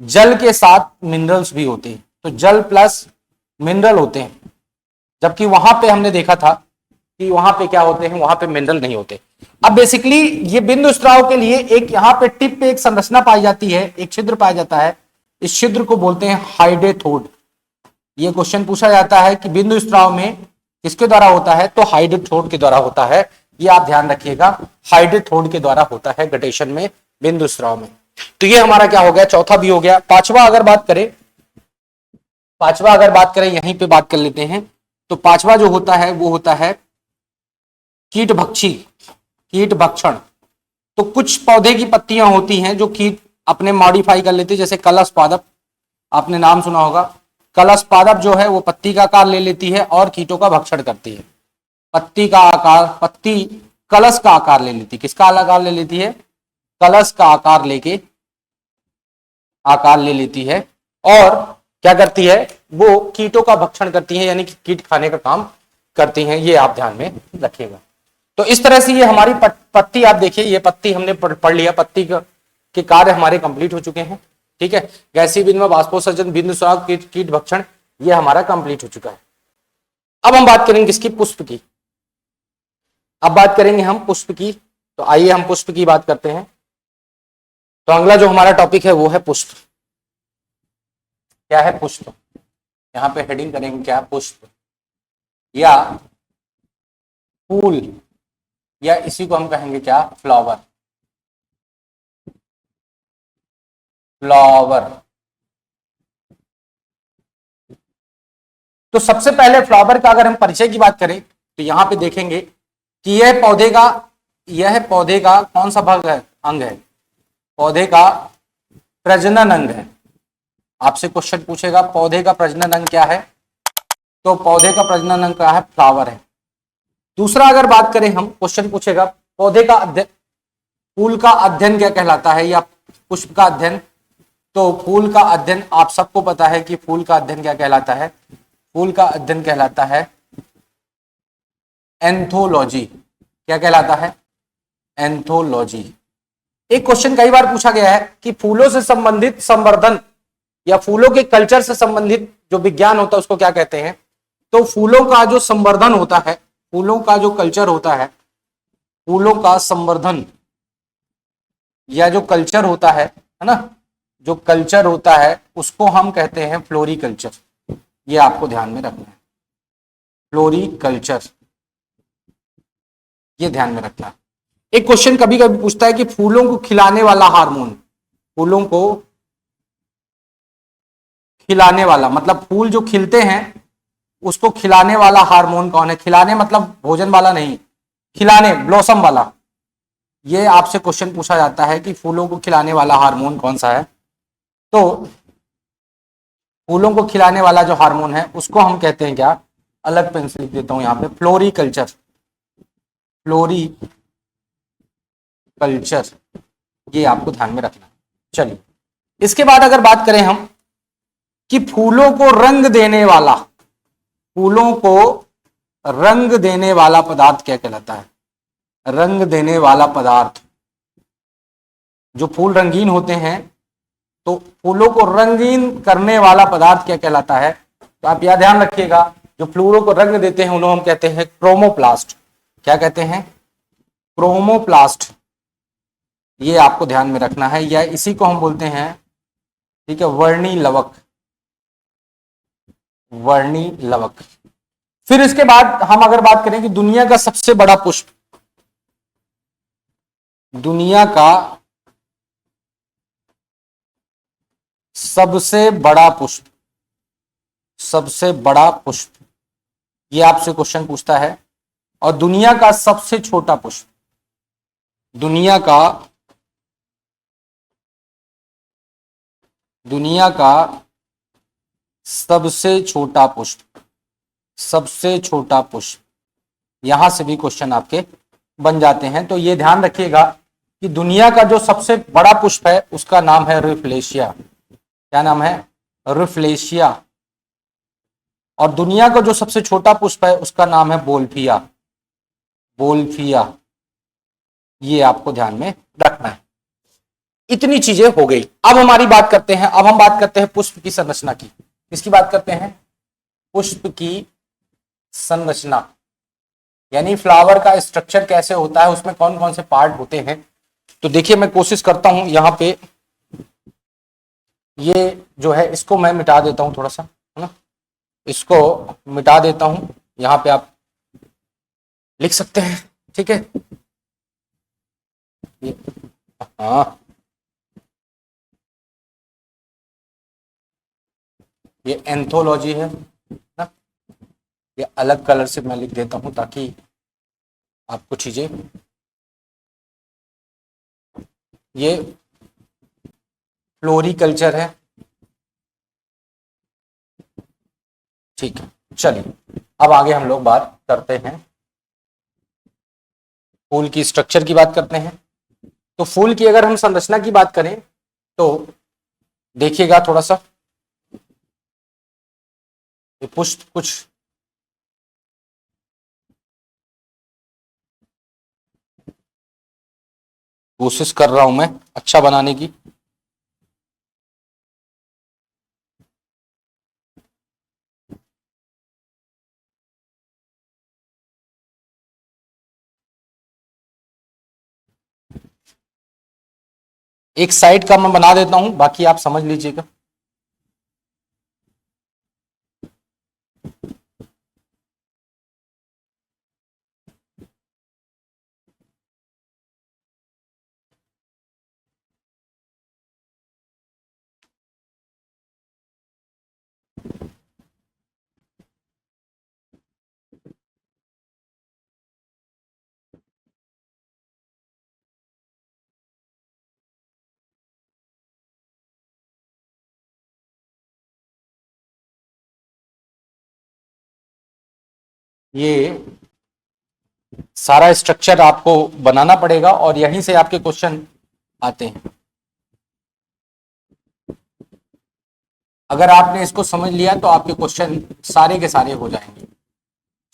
Speaker 1: जल के साथ मिनरल्स भी होते हैं, तो जल प्लस मिनरल होते हैं, जबकि वहां पे हमने देखा था कि वहां पे क्या होते हैं, वहां पे मिनरल नहीं होते। अब बेसिकली ये बिंदु स्त्राव के लिए एक यहाँ पे टिप पे एक संरचना पाई जाती है, एक छिद्र पाया जाता है, इस छिद्र को बोलते हैं हाइडेथोड। ये क्वेश्चन पूछा जाता है कि बिंदु स्त्राव में किसके द्वारा होता है, तो हाइडेथोड के द्वारा होता है। ये आप ध्यान रखिएगा, हाइडेथोड के द्वारा होता है गटेशन में, बिंदु स्त्राव में। तो ये हमारा क्या हो गया, चौथा भी हो गया। पांचवा अगर बात करें यहीं पे बात कर लेते हैं, तो पांचवा जो होता है वो होता है कीट भक्षी, कीट भक्षण। तो कुछ पौधे की पत्तियां होती हैं जो कीट अपने मॉडिफाई कर लेते हैं, जैसे कलश पादप, आपने नाम सुना होगा। कलश पादप जो है वो पत्ती का आकार ले लेती है और कीटों का भक्षण करती है। पत्ती कलश का आकार ले लेती है। किसका आकार ले लेती है? कलश का आकार ले लेती है, और क्या करती है, वो कीटों का भक्षण करती है, यानी कि कीट खाने का काम करती हैं। ये आप ध्यान में रखिएगा। तो इस तरह से ये हमारी पत्ती, आप देखिए ये पत्ती हमने पढ़ लिया, पत्ती के कार्य हमारे कंप्लीट हो चुके हैं। ठीक है, गैसीय विनिमय, वाष्पोत्सर्जन, बिंदु स्त्राव, कीट भक्षण, ये हमारा कंप्लीट हो चुका है। अब हम बात करेंगे किसकी? पुष्प की। अब बात करेंगे हम पुष्प की। तो आइए हम पुष्प की बात करते हैं। तो अगला जो हमारा टॉपिक है वो है पुष्प। क्या है? पुष्प। यहां पे हेडिंग करेंगे क्या? पुष्प या फूल, या इसी को हम कहेंगे क्या? फ्लावर। फ्लावर। तो सबसे पहले फ्लावर का अगर हम परिचय की बात करें, तो यहां पे देखेंगे कि यह पौधे का कौन सा भाग है? अंग है। पौधे का प्रजनन अंग है। आपसे क्वेश्चन पूछेगा पौधे का प्रजनन अंग क्या है, तो पौधे का प्रजनन अंग क्या है? फ्लावर है। दूसरा अगर बात करें हम, क्वेश्चन पूछेगा पौधे का अध्ययन, फूल का अध्ययन क्या कहलाता है, या पुष्प का अध्ययन। तो फूल का अध्ययन, आप सबको पता है कि फूल का अध्ययन क्या कहलाता है? फूल का अध्ययन कहलाता है एंथोलॉजी। क्या कहलाता है? एंथोलॉजी। एक क्वेश्चन कई बार पूछा गया है कि फूलों से संबंधित संवर्धन या फूलों के कल्चर से संबंधित जो विज्ञान होता है उसको क्या कहते हैं? तो फूलों का जो संवर्धन होता है, फूलों का जो कल्चर होता है, फूलों का संवर्धन या जो कल्चर होता है ना, जो कल्चर होता है उसको हम कहते हैं फ्लोरीकल्चर। ये आपको ध्यान में रखना है, फ्लोरीकल्चर, ये ध्यान में रखना है। एक क्वेश्चन कभी कभी पूछता है कि फूलों को खिलाने वाला हार्मोन, फूलों को खिलाने वाला मतलब फूल जो खिलते हैं उसको खिलाने वाला हार्मोन कौन है? खिलाने मतलब भोजन वाला नहीं, खिलाने, ब्लॉसम वाला। ये आपसे क्वेश्चन पूछा जाता है कि फूलों को खिलाने वाला हार्मोन कौन सा है। तो फूलों को खिलाने वाला जो हार्मोन है उसको हम कहते हैं क्या? अलग पेंसिल लिख देता हूं यहां पे, फ्लोरीकल्चर। फ्लोरीकल्चर, ये आपको ध्यान में रखना। चलिए, इसके बाद अगर बात करें हम कि फूलों को रंग देने वाला, फूलों को रंग देने वाला पदार्थ क्या कहलाता है? रंग देने वाला पदार्थ, जो फूल रंगीन होते हैं तो फूलों को रंगीन करने वाला पदार्थ क्या कहलाता है? तो आप यह ध्यान रखिएगा, जो फूलों को रंग देते हैं उन्हें हम कहते हैं क्रोमोप्लास्ट। क्या कहते हैं? क्रोमोप्लास्ट। ये आपको ध्यान में रखना है, या इसी को हम बोलते हैं, ठीक है, वर्णी लवक। वर्णी लवक। फिर इसके बाद हम अगर बात करें कि दुनिया का सबसे बड़ा पुष्प, दुनिया का सबसे बड़ा पुष्प, सबसे बड़ा पुष्प, ये आपसे क्वेश्चन पूछता है। और दुनिया का सबसे छोटा पुष्प, दुनिया का सबसे छोटा पुष्प, सबसे छोटा पुष्प, यहां से भी क्वेश्चन आपके बन जाते हैं। तो ये ध्यान रखिएगा कि दुनिया का जो सबसे बड़ा पुष्प है उसका नाम है रिफ्लेशिया। क्या नाम है? रिफ्लेशिया। और दुनिया का जो सबसे छोटा पुष्प है उसका नाम है बोल्फिया। बोल्फिया। ये आपको ध्यान में रखना है। इतनी चीजें हो गई। अब हमारी बात करते हैं, अब हम बात करते हैं पुष्प की संरचना की। किसकी बात करते हैं? पुष्प की संरचना, यानी फ्लावर का स्ट्रक्चर कैसे होता है, उसमें कौन कौन से पार्ट होते हैं। तो देखिए, मैं कोशिश करता हूं यहां पे, ये जो है इसको मैं मिटा देता हूं थोड़ा सा, है ना, इसको मिटा देता हूं। यहां पे आप लिख सकते हैं, ठीक है। हाँ, ये एंथोलॉजी है ना, ये अलग कलर से मैं लिख देता हूं ताकि आपको चीजें, ये फ्लोरिकल्चर है, ठीक है। चलिए, अब आगे हम लोग बात करते हैं, फूल की स्ट्रक्चर की बात करते हैं। तो फूल की अगर हम संरचना की बात करें तो देखिएगा थोड़ा सा, ये पुष्प कुछ कोशिश कर रहा हूं मैं अच्छा बनाने की। एक साइड का मैं बना देता हूं, बाकी आप समझ लीजिएगा। ये सारा स्ट्रक्चर आपको बनाना पड़ेगा और यहीं से आपके क्वेश्चन आते हैं। अगर आपने इसको समझ लिया तो आपके क्वेश्चन सारे के सारे हो जाएंगे।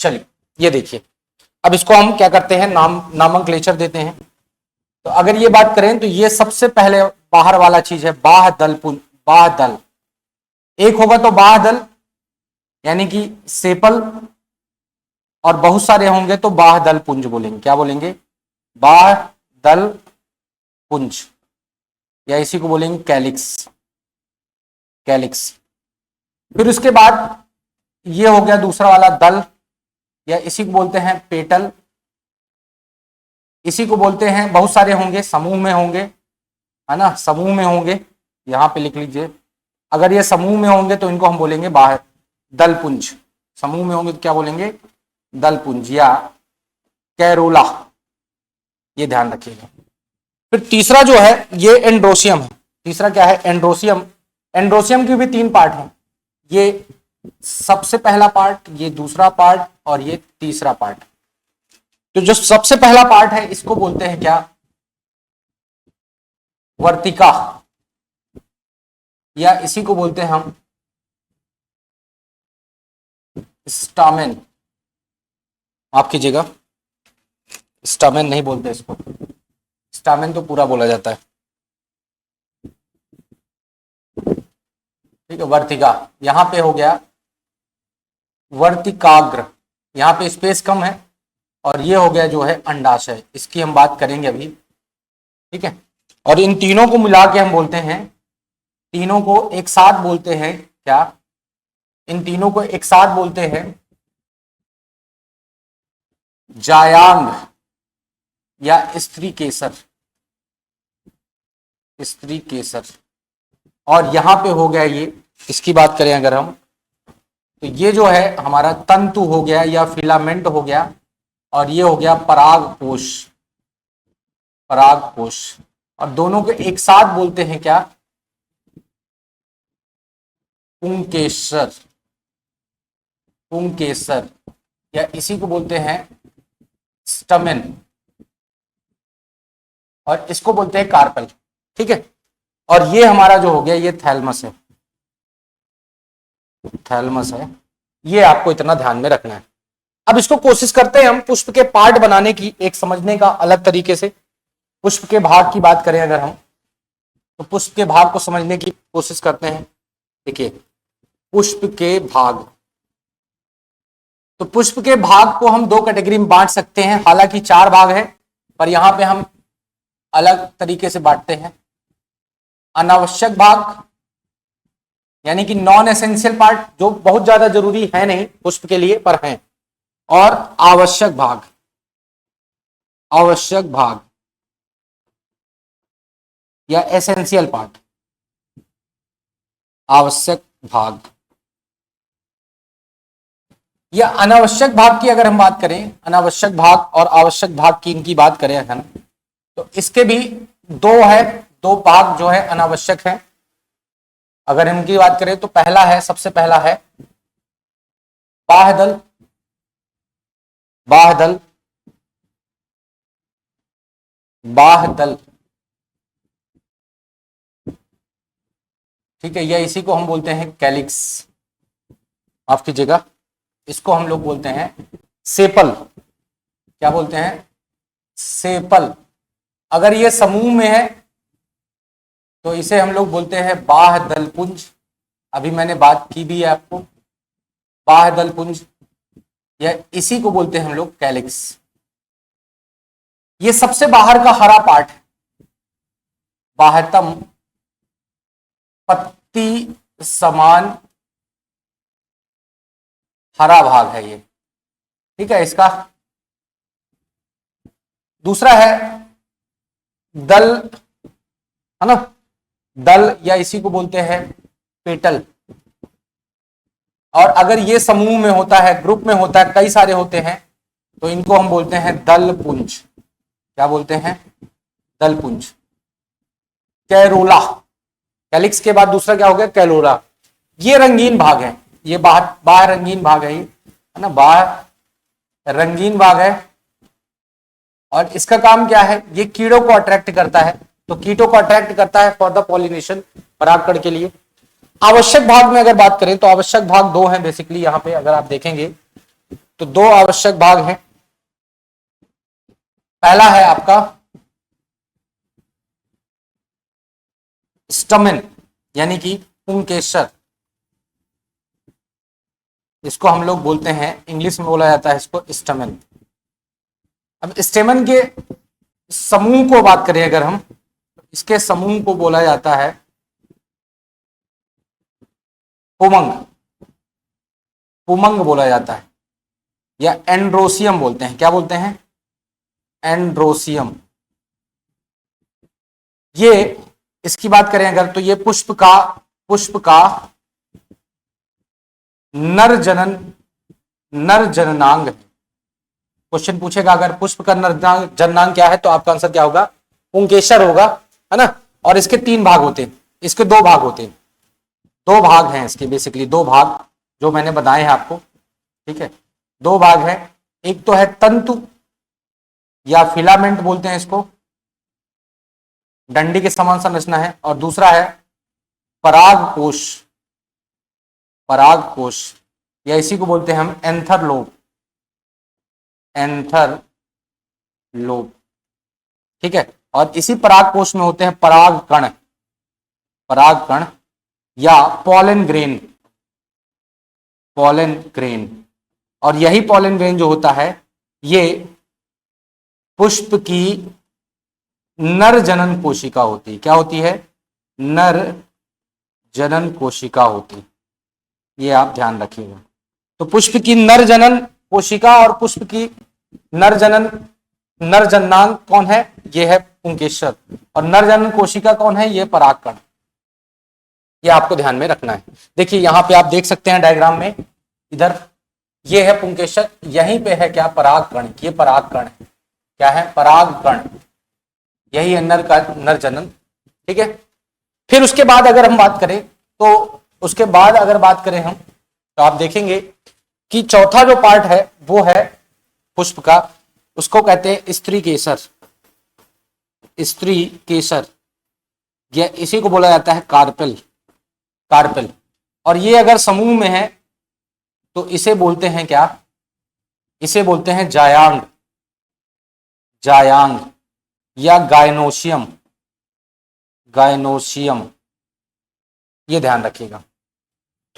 Speaker 1: चलिए, ये देखिए, अब इसको हम क्या करते हैं, नामंक्लेचर देते हैं। तो अगर ये बात करें तो ये सबसे पहले बाहर वाला चीज है बाह दल पुंज। बाह दल एक होगा तो बाह दल यानी कि सेपल, और बहुत सारे होंगे तो बाह दल पुंज बोलेंगे। क्या बोलेंगे? बाह दल पुंज, या इसी को बोलेंगे कैलिक्स। कैलिक्स। फिर उसके बाद ये हो गया दूसरा वाला दल, या इसी को बोलते हैं पेटल। इसी को बोलते हैं, बहुत सारे होंगे, समूह में होंगे, है ना, समूह में होंगे। यहां पे लिख लीजिए, अगर ये समूह में होंगे तो इनको हम बोलेंगे बाहर दलपुंज। समूह में होंगे तो क्या बोलेंगे? दलपुंज या कैरोला। ये ध्यान रखिएगा। फिर तीसरा जो है ये एंड्रोसियम है। तीसरा क्या है? एंड्रोसियम। एंड्रोसियम की भी तीन पार्ट हैं, ये सबसे पहला पार्ट, ये दूसरा पार्ट, और ये तीसरा पार्ट। तो जो सबसे पहला पार्ट है इसको बोलते हैं क्या? वर्तिका, या इसी को बोलते हैं हम स्टामेन। माफ कीजिएगा, स्टामेन नहीं बोलते इसको, स्टामेन तो पूरा बोला जाता है। ठीक है, वर्तिका, यहां पे हो गया वर्तिकाग्र, यहां पे स्पेस कम है, और ये हो गया जो है अंडाशय, इसकी हम बात करेंगे अभी। ठीक है, और इन तीनों को मिला के हम बोलते हैं, तीनों को एक साथ बोलते हैं क्या, इन तीनों को एक साथ बोलते हैं जायांग या स्त्री केसर, स्त्री केसर। और यहां पे हो गया ये, इसकी बात करें अगर हम, तो ये जो है हमारा तंतु हो गया या फिलामेंट हो गया, और ये हो गया परागकोश, परागकोश। और दोनों को एक साथ बोलते हैं क्या, पुंकेसर, पुंकेसर, या इसी को बोलते हैं स्टमेन, और इसको बोलते हैं कार्पल। ठीक है, और ये हमारा जो हो गया ये थैलमस है, थैलमस है, ये आपको इतना ध्यान में रखना है। अब इसको कोशिश करते हैं हम पुष्प के पार्ट बनाने की, एक समझने का अलग तरीके से। पुष्प के भाग की बात करें अगर हम, तो पुष्प के भाग को समझने की कोशिश करते हैं। देखिए, पुष्प के भाग, तो पुष्प के भाग को हम दो कैटेगरी में बांट सकते हैं, हालांकि चार भाग है, पर यहां पे हम अलग तरीके से बांटते हैं। अनावश्यक भाग, यानी कि नॉन एसेंशियल पार्ट, जो बहुत ज्यादा जरूरी है नहीं पुष्प के लिए पर हैं, और आवश्यक भाग, आवश्यक भाग या एसेंशियल पार्ट, आवश्यक भाग या अनावश्यक भाग की अगर हम बात करें, अनावश्यक भाग और आवश्यक भाग की इनकी बात करें है ना, तो इसके भी दो है, दो भाग जो है अनावश्यक है। अगर इनकी बात करें तो पहला है, सबसे पहला है बाह्यदल, बाह्यदल, बाह्यदल, ठीक है, या इसी को हम बोलते हैं कैलिक्स, माफ कीजिएगा, इसको हम लोग बोलते हैं सेपल। क्या बोलते हैं, सेपल। अगर ये समूह में है तो इसे हम लोग बोलते हैं बाह्यदल पुंज, अभी मैंने बात की भी है आपको, बाह्यदल पुंज, या इसी को बोलते हैं हम लोग कैलिक्स। ये सबसे बाहर का हरा पार्ट है, बाह्यतम पत्ती समान हरा भाग है ये। ठीक है, इसका दूसरा है दल, है ना, दल, या इसी को बोलते हैं पेटल। और अगर ये समूह में होता है, ग्रुप में होता है, कई सारे होते हैं, तो इनको हम बोलते हैं दल पुंज। क्या बोलते हैं, दल पुंज। कैरोला, कैलिक्स के बाद दूसरा क्या हो गया, कैलोरा। ये रंगीन भाग है, ये बाहर रंगीन भाग है, ये है ना, बाहर रंगीन भाग है। और इसका काम क्या है, ये कीड़ों को अट्रैक्ट करता है, तो कीटों को अट्रैक्ट करता है फॉर द पॉलिनेशन, परागकण के लिए। आवश्यक भाग में अगर बात करें तो आवश्यक भाग दो हैं बेसिकली, यहां पे अगर आप देखेंगे तो दो आवश्यक भाग हैं। पहला है आपका स्टमेन, यानी कि पुंकेसर, इसको हम लोग बोलते हैं, इंग्लिश में बोला जाता है इसको स्टमेन। अब स्टेमन के समूह को बात करें अगर हम, इसके समूह को बोला जाता है पुमंग, पुमंग बोला जाता है, या एंड्रोसियम बोलते हैं। क्या बोलते हैं, एंड्रोसियम। ये इसकी बात करें अगर, तो ये पुष्प का नर जननांग है। क्वेश्चन पूछेगा अगर पुष्प का नर जननांग क्या है, तो आपका आंसर क्या होगा, पुंकेसर होगा, है ना। और इसके तीन भाग होते हैं, इसके दो भाग होते हैं, दो भाग हैं इसके, बेसिकली दो भाग जो मैंने बताए हैं आपको। ठीक है, दो भाग हैं, एक तो है तंतु या फिलामेंट बोलते हैं इसको, डंडी के समान संरचना है, और दूसरा है परागकोश, परागकोश, या इसी को बोलते हैं हम एंथर लोब, एंथर लोब। ठीक है, और इसी परागकोश में होते हैं परागकण, परागकण, या पॉलन ग्रेन, पॉलन ग्रेन। और यही पॉलन ग्रेन जो होता है ये पुष्प की नर जनन कोशिका होती है। क्या होती है? नर जनन कोशिका होती। ये आप ध्यान रखिएगा। तो पुष्प की नर जनन कोशिका और पुष्प की नर जननांग कौन है? ये है पुंकेसर। और नर जनन कोशिका कौन है? ये परागकण। ये आपको ध्यान में रखना है। देखिए यहां पे आप देख सकते हैं डायग्राम में, इधर ये है पुंकेसर, यहीं पे है क्या? परागकण। ये परागकण है। क्या है? परागकण। यही है नर जनन। ठीक है। फिर उसके बाद अगर हम बात करें तो उसके बाद अगर बात करें हम तो आप देखेंगे कि चौथा जो पार्ट है वो है पुष्प का, उसको कहते हैं स्त्री केसर। स्त्री केसर या इसी को बोला जाता है कार्पेल। कार्पेल। और ये अगर समूह में है तो इसे बोलते हैं क्या? इसे बोलते हैं जायांग, जायांग या गायनोशियम, गायनोशियम। ये ध्यान रखिएगा।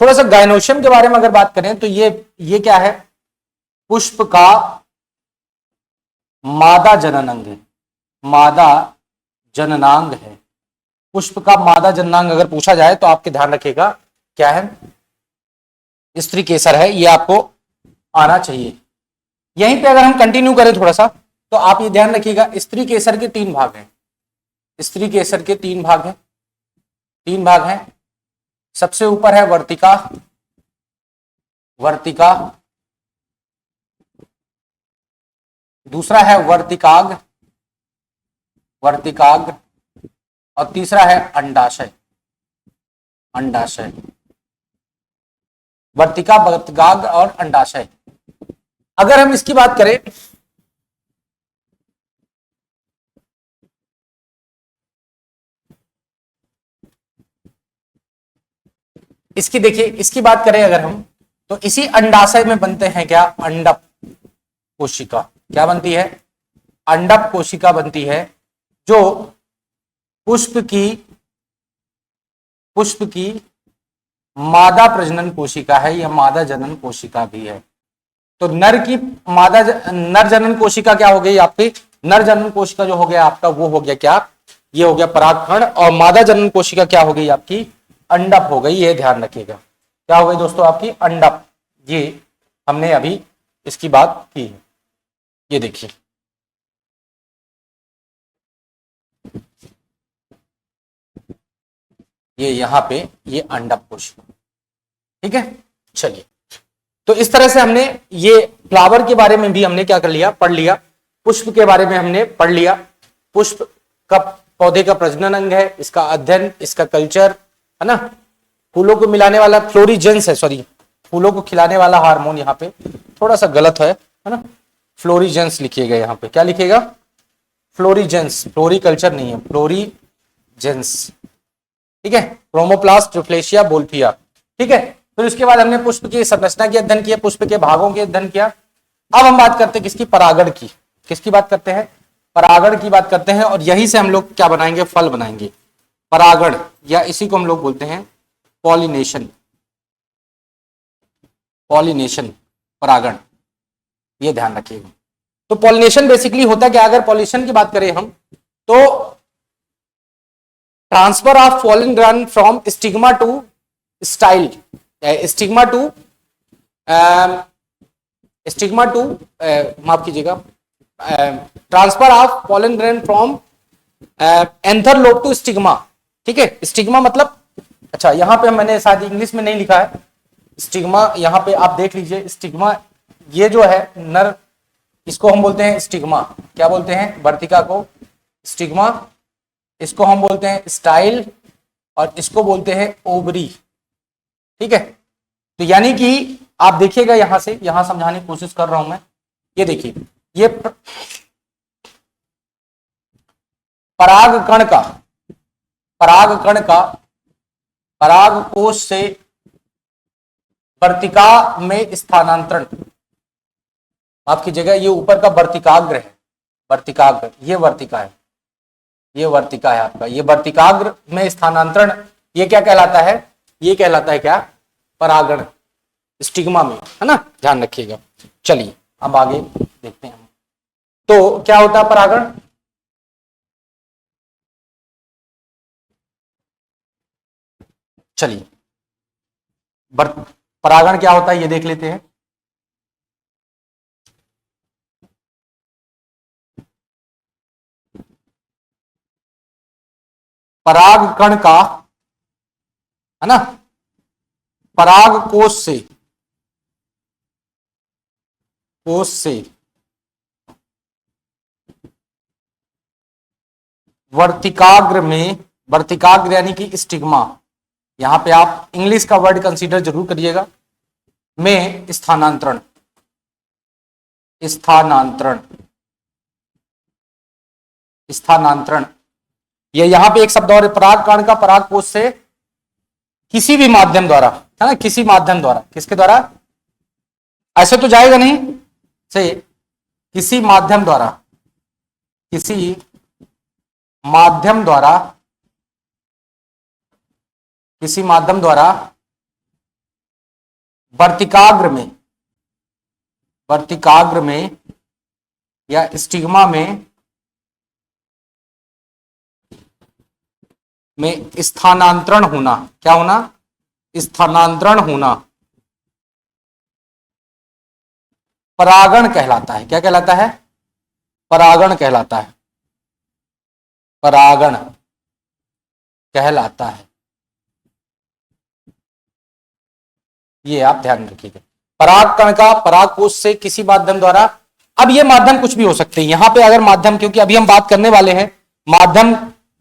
Speaker 1: थोड़ा सा गायनोशियम के बारे में अगर बात करें तो ये क्या है? पुष्प का मादा जननांग है, मादा जननांग है। पुष्प का मादा जननांग अगर पूछा जाए तो आपके ध्यान रखिएगा क्या है? स्त्री केसर है। ये आपको आना चाहिए। यहीं पे अगर हम कंटिन्यू करें थोड़ा सा तो आप ये ध्यान रखिएगा, स्त्री केसर के 3 भाग हैं। स्त्री केसर के 3 भाग हैं, 3 भाग हैं। सबसे ऊपर है वर्तिका, वर्तिका। दूसरा है वर्तिकाग्र, वर्तिकाग्र। और तीसरा है अंडाशय, अंडाशय। वर्तिका, वर्तिकाग्र और अंडाशय। अगर हम इसकी बात करें इसकी, देखिए इसकी बात करें अगर हम तो इसी अंडाशय में बनते हैं क्या? अंडप कोशिका। क्या बनती है? अंडप कोशिका बनती है, जो पुष्प की मादा प्रजनन कोशिका है या मादा जनन कोशिका भी है। तो नर की नर जनन कोशिका क्या हो गई आपकी? नर जनन कोशिका जो हो गया आपका वो हो गया क्या? ये हो गया परागकण। और मादा जनन कोशिका क्या हो गई आपकी? अंडप हो गई। ये ध्यान रखिएगा। क्या हो गई दोस्तों? आपकी अंडप। ये हमने अभी इसकी बात की है। ये देखिए, ये यहां पे ये अंडप कोशिका। ठीक है। चलिए, तो इस तरह से हमने ये फ्लावर के बारे में भी हमने क्या कर लिया? पढ़ लिया। पुष्प के बारे में हमने पढ़ लिया। पुष्प का पौधे का प्रजनन अंग है, इसका अध्ययन, इसका कल्चर, है ना। फूलों को मिलाने वाला फ्लोरीजेंस है, सॉरी फूलों को खिलाने वाला हार्मोन। यहाँ पे थोड़ा सा गलत है ना, फ्लोरीजेंस लिखिएगा। यहाँ पे क्या लिखेगा? फ्लोरीजेंस, फ्लोरीकल्चर नहीं है, फ्लोरीजेंस। ठीक है। क्रोमोप्लास्ट, ट्रिफ्लेशिया, बोल्फिया। ठीक है। फिर उसके बाद हमने पुष्प की संरचना की अध्ययन किया, पुष्प के भागों के अध्ययन किया। अब हम बात करते हैं किसकी? परागण की। किसकी बात करते हैं? परागण की बात करते हैं। और यही से हम लोग क्या बनाएंगे? फल बनाएंगे। परागण, या इसी को हम लोग बोलते हैं पॉलिनेशन। पॉलिनेशन, परागण। ये ध्यान रखिएगा। तो पॉलिनेशन बेसिकली होता क्या? अगर पॉलिनेशन की बात करें हम तो transfer of pollen grain from stigma to style, stigma to माफ कीजिएगा, transfer of pollen grain from anther lobe to stigma. ठीक है। स्टिग्मा मतलब, अच्छा यहां पे मैंने शायद इंग्लिश में नहीं लिखा है स्टिग्मा। यहां पे आप देख लीजिए स्टिग्मा, ये जो है नर, इसको हम बोलते हैं स्टिग्मा। क्या बोलते हैं? वर्तिका को स्टिग्मा, इसको हम बोलते हैं स्टाइल, और इसको बोलते हैं ओवरी। ठीक है। तो यानी कि आप देखिएगा यहां से, यहां समझाने की कोशिश कर रहा हूं मैं। ये देखिए, ये परागकण का, परागकण का परागकोश से वर्तिका में स्थानांतरण। माफ कीजिएगा, ये ऊपर का वर्तिकाग्र है, वर्तिकाग्र, ये वर्तिका है, ये वर्तिका है आपका। ये वर्तिकाग्र में स्थानांतरण, ये क्या कहलाता है? ये कहलाता है क्या? परागण, स्टिग्मा में, है ना, ध्यान रखिएगा। चलिए अब आगे देखते हैं। तो क्या होता है परागण? चलिए परागण क्या होता है ये देख लेते हैं। पराग कण का, है ना, पराग कोश से वर्तिकाग्र में, वर्तिकाग्र यानी कि स्टिग्मा, यहां पे आप इंग्लिश का वर्ड कंसीडर जरूर करिएगा, में स्थानांतरण, स्थानांतरण, स्थानांतरण, ये यहां पे एक शब्द और, पराग कण का पराग कोश से किसी भी माध्यम द्वारा, है ना, किसी माध्यम द्वारा, किसके द्वारा? ऐसे तो जाएगा नहीं, से किसी माध्यम द्वारा, किसी माध्यम द्वारा, किसी माध्यम द्वारा वर्तिकाग्र में, वर्तिकाग्र में या स्टिग्मा में स्थानांतरण होना, क्या होना? स्थानांतरण होना परागण कहलाता है। क्या कहलाता है? परागण कहलाता है, परागण कहलाता है। ये आप ध्यान रखिएगा, पराग कण का पराग कोश से किसी माध्यम द्वारा। अब ये माध्यम कुछ भी हो सकते हैं, यहां पे अगर माध्यम, क्योंकि अभी हम बात करने वाले हैं माध्यम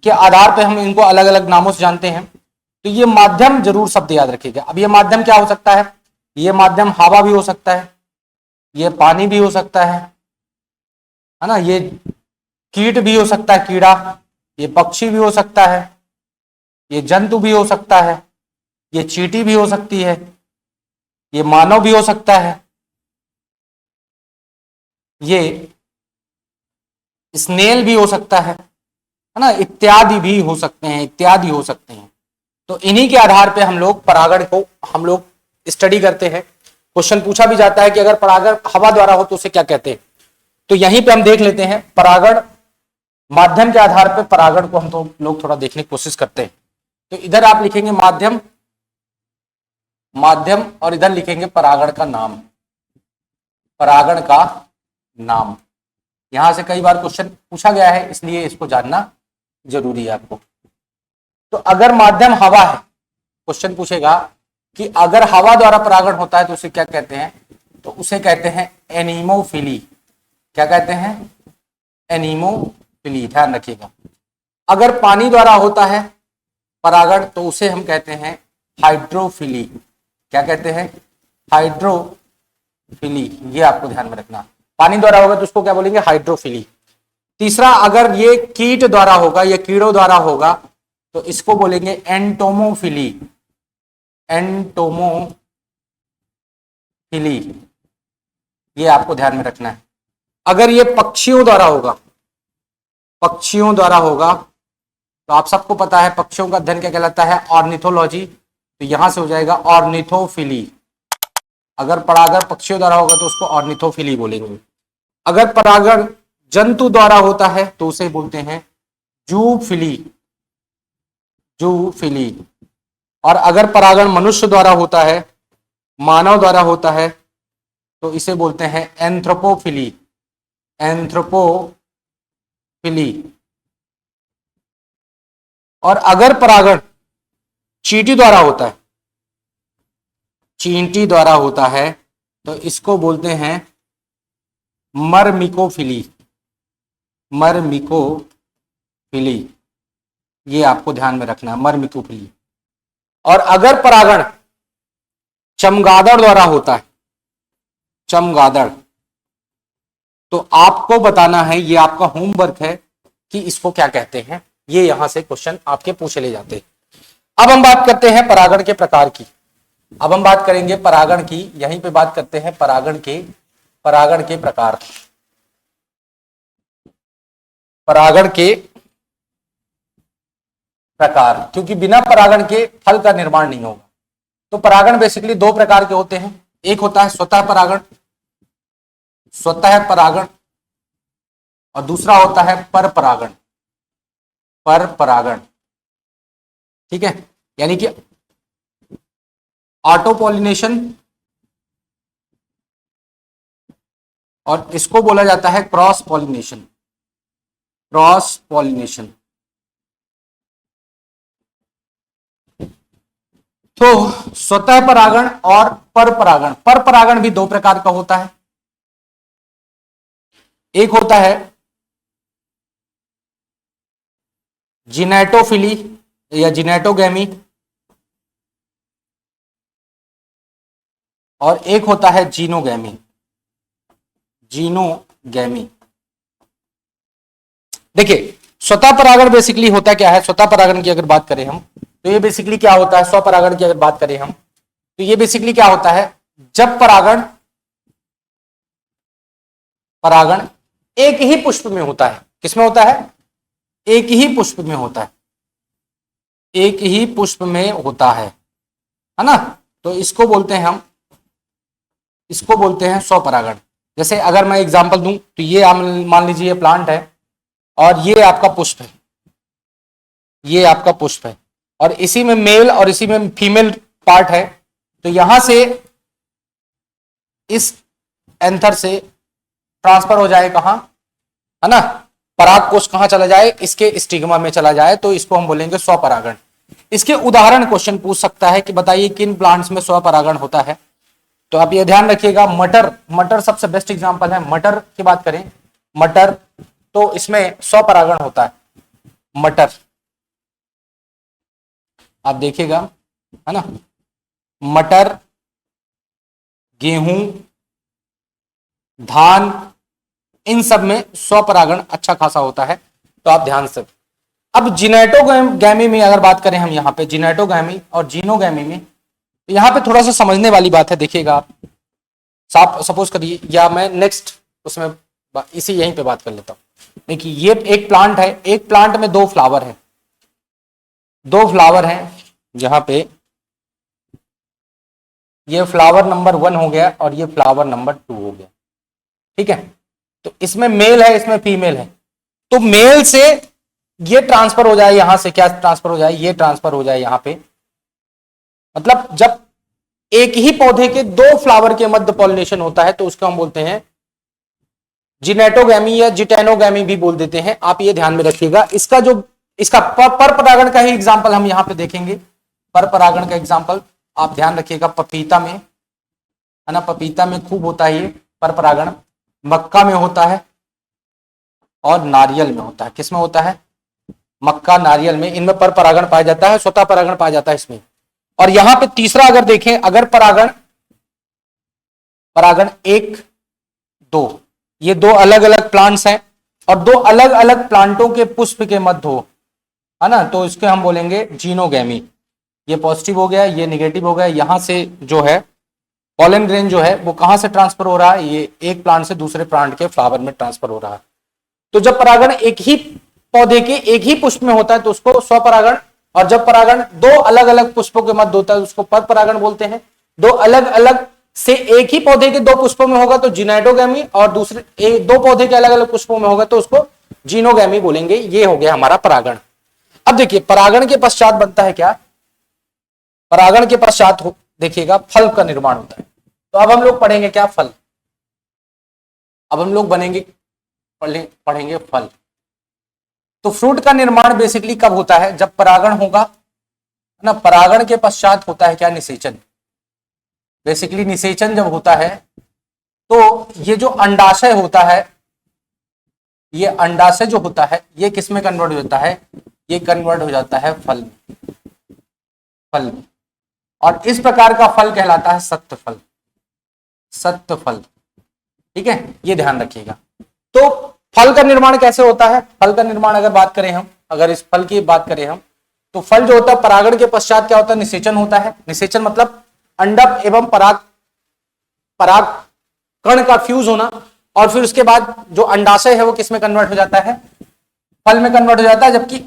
Speaker 1: के आधार पे, हम इनको अलग अलग नामों से जानते हैं, तो ये माध्यम जरूर शब्द याद रखिएगा। अब ये माध्यम क्या हो सकता है? ये माध्यम हवा भी हो सकता है, ये पानी भी हो सकता है ना, ये कीट भी हो सकता है, कीड़ा, ये पक्षी भी हो सकता है, ये जंतु भी हो सकता है, ये चींटी भी हो सकती है, ये मानव भी हो सकता है, ये स्नेल भी हो सकता है ना, इत्यादि भी हो सकते हैं, इत्यादि हो सकते हैं। तो इन्हीं के आधार पे हम लोग परागण को हम लोग स्टडी करते हैं। क्वेश्चन पूछा भी जाता है कि अगर परागण हवा द्वारा हो तो उसे क्या कहते हैं, तो यहीं पे हम देख लेते हैं परागण, माध्यम के आधार पे परागण को हम तो लोग थोड़ा देखने की कोशिश करते हैं। तो इधर आप लिखेंगे माध्यम, माध्यम, और इधर लिखेंगे परागण का नाम, परागण का नाम। यहां से कई बार क्वेश्चन पूछा गया है, इसलिए इसको जानना जरूरी है आपको। तो अगर माध्यम हवा है, क्वेश्चन पूछेगा कि अगर हवा द्वारा परागण होता है तो उसे क्या कहते हैं, तो उसे कहते हैं एनीमोफिली। क्या कहते हैं? एनीमोफिली, ध्यान रखिएगा। अगर पानी द्वारा होता है परागण तो उसे हम कहते हैं हाइड्रोफिली। क्या कहते हैं? हाइड्रोफिली, ये आपको ध्यान में रखना। पानी द्वारा होगा तो उसको क्या बोलेंगे? हाइड्रोफिली। तीसरा, अगर ये कीट द्वारा होगा, ये कीड़ों द्वारा होगा तो इसको बोलेंगे एंटोमोफिली। एंटोमोफिली, ये आपको ध्यान में रखना है। अगर ये पक्षियों द्वारा होगा, पक्षियों द्वारा होगा तो आप सबको पता है पक्षियों का अध्ययन क्या कहलाता है? ऑर्निथोलॉजी। तो यहां से हो जाएगा ऑर्निथोफिली। अगर परागण पक्षियों द्वारा होगा तो उसको ऑर्निथोफिली बोलेंगे। अगर परागण जंतु द्वारा होता है तो उसे बोलते हैं जूफिली, जूफिली। और अगर परागण मनुष्य द्वारा होता है, मानव द्वारा होता है, तो इसे बोलते हैं एंथ्रोपोफिली, एंथ्रोपोफिली। और अगर परागण चींटी द्वारा होता है, चींटी द्वारा होता है, तो इसको बोलते हैं मरमिकोफिली, मरमिकोफिली। ये आपको ध्यान में रखना है, मरमिकोफिली। और अगर परागण चमगादड़ द्वारा होता है, चमगादड़, तो आपको बताना है, ये आपका होमवर्क है कि इसको क्या कहते हैं। ये यहां से क्वेश्चन आपके पूछे ले जाते हैं। अब हम बात करते हैं परागण के प्रकार की। अब हम बात करेंगे परागण की, यहीं पे बात करते हैं परागण के प्रकार। परागण के प्रकार, क्योंकि बिना परागण के फल का निर्माण नहीं होगा। तो परागण बेसिकली दो प्रकार के होते हैं, एक होता है स्वतः परागण, स्वतः परागण, और दूसरा होता है पर परागण, पर परागण। ठीक है, यानी कि ऑटो पॉलिनेशन, और इसको बोला जाता है क्रॉस पॉलिनेशन, क्रॉस पॉलिनेशन। तो स्वतः परागण और पर परागण, पर परागण भी दो प्रकार का होता है, एक होता है जिनेटोफिली या जिनेटोगैमी, और एक होता है जीनोगैमी, जीनोगैमी। देखिए स्वतः परागण बेसिकली होता क्या है, स्वतः परागण की अगर बात करें हम तो ये बेसिकली क्या होता है, स्वपरागण की अगर बात करें हम तो ये बेसिकली क्या होता है, जब परागण परागण एक ही पुष्प में होता है, किसमें होता है, एक ही पुष्प में होता है, एक ही पुष्प में होता है ना, तो इसको बोलते हैं हम, इसको बोलते हैं स्वपरागण। जैसे अगर मैं एग्जांपल दूं तो ये मान लीजिए ये प्लांट है और ये आपका पुष्प है, ये आपका पुष्प है, और इसी में मेल और इसी में फीमेल पार्ट है, तो यहां से इस एंथर से ट्रांसफर हो जाए कहां, है ना, पराग कोष कहां चला जाए, इसके स्टिग्मा में चला जाए, तो इसको हम बोलेंगे स्वपरागण। इसके उदाहरण क्वेश्चन पूछ सकता है कि बताइए किन प्लांट्स में स्वपरागण होता है, तो आप ये ध्यान रखिएगा, मटर, मटर सबसे बेस्ट एग्जांपल है। मटर की बात करें, मटर, तो इसमें स्वपरागण होता है, मटर, आप देखिएगा, है ना, मटर, गेहूं, धान, इन सब में स्वपरागण अच्छा खासा होता है, तो आप ध्यान से। अब जिनेटोगैमी में अगर बात करें हम, यहाँ पे जिनेटोगैमी और जीनोगैमी में, तो यहाँ पे थोड़ा सा समझने वाली बात है, देखिएगा आप, सपोज करिए, या मैं नेक्स्ट उसमें इसी यहीं पे बात कर लेता हूं। देखिए ये एक प्लांट है, एक प्लांट में दो फ्लावर है, दो फ्लावर हैं, जहां पे ये फ्लावर नंबर 1 हो गया और ये फ्लावर नंबर 2 हो गया, ठीक है, तो इसमें मेल है, इसमें फीमेल है, तो मेल से ये ट्रांसफर हो जाए, यहां से क्या ट्रांसफर हो जाए, ये ट्रांसफर हो जाए यहां पे, मतलब जब एक ही पौधे के दो फ्लावर के मध्य पॉलिनेशन होता है तो उसको हम बोलते हैं जिनेटोगैमी या जिटेनोगैमी भी बोल देते हैं, आप ये ध्यान में रखिएगा। इसका जो इसका पर परागण का ही एग्जांपल हम यहां पे देखेंगे, पर परागण का एग्जांपल आप ध्यान रखिएगा, पपीता में, है ना, पपीता में खूब होता है ये पर परागण, मक्का में होता है और नारियल में होता है। किसमें होता है, मक्का, नारियल में, इनमें पर परागण पाया जाता है, स्वतः परागण पाया जाता है इसमें। और यहां पे तीसरा अगर देखें, अगर परागण परागण 1 2, ये दो अलग अलग प्लांट्स हैं और दो अलग अलग प्लांटों के पुष्प के मध्य हो, है ना, तो इसके हम बोलेंगे जीनोगैमी। ये पॉजिटिव हो गया, ये निगेटिव हो गया, यहां से जो है पॉलन ग्रेन जो है वो कहां से ट्रांसफर हो रहा है, ये एक प्लांट से दूसरे प्लांट के फ्लावर में ट्रांसफर हो रहा है। तो जब परागण एक ही पौधे के एक ही पुष्प में होता है तो उसको स्वपरागण, और जब परागण दो अलग अलग पुष्पों के मध्य होता है उसको पर परागण बोलते हैं। दो अलग अलग से एक ही पौधे के दो पुष्पों में होगा तो जिनेटोगैमी, और दूसरे दो पौधे के अलग अलग पुष्पों में होगा तो उसको जीनोगैमी बोलेंगे। ये हो गया हमारा परागण। अब देखिए परागण के पश्चात बनता है क्या, परागण के पश्चात देखिएगा फल का निर्माण होता है। तो अब हम लोग पढ़ेंगे क्या, फल। अब हम लोग पढ़ेंगे फल। तो फ्रूट का निर्माण बेसिकली कब होता है, जब परागण होगा ना, परागण के पश्चात होता है क्या, निषेचन। बेसिकली निषेचन जब होता है तो ये जो अंडाशय होता है, ये अंडाशय जो होता है ये किस में कन्वर्ट हो जाता है, ये कन्वर्ट हो जाता है फल में, फल में। और इस प्रकार का फल कहलाता है सत्य फल, सत्य फल, ठीक है, ये ध्यान रखिएगा। तो फल का निर्माण कैसे होता है, फल का निर्माण अगर बात करें हम, अगर इस फल की बात करें हम, तो फल जो होता है परागण के पश्चात क्या होता है, निषेचन होता है। निषेचन मतलब अंडक एवं पराग कण का फ्यूज होना, और फिर उसके बाद जो अंडाशय है वो किस में कन्वर्ट हो जाता है, फल में कन्वर्ट हो जाता है। जबकि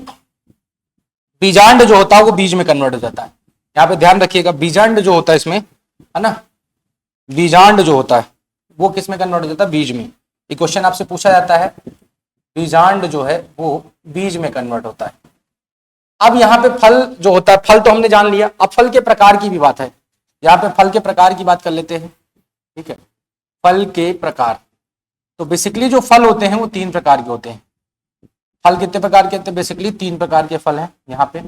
Speaker 1: बीजांड जो होता है वो बीज में कन्वर्ट हो जाता है। यहाँ पे ध्यान रखिएगा, बीजांड जो होता है इसमें, है ना, बीजांड जो होता है वो किस में कन्वर्ट हो जाता है? बीज में। ये क्वेश्चन आपसे पूछा जाता है, बीजांड जो है वो बीज में कन्वर्ट होता है। अब यहाँ पे फल जो होता है, फल तो हमने जान लिया, अब फल के प्रकार की भी बात है। यहाँ पे फल के प्रकार की बात कर लेते हैं, ठीक है। फल के प्रकार, तो बेसिकली जो फल होते हैं वो 3 प्रकार के होते हैं। फल कितने प्रकार के होते हैं? बेसिकली 3 प्रकार के फल हैं यहाँ पे।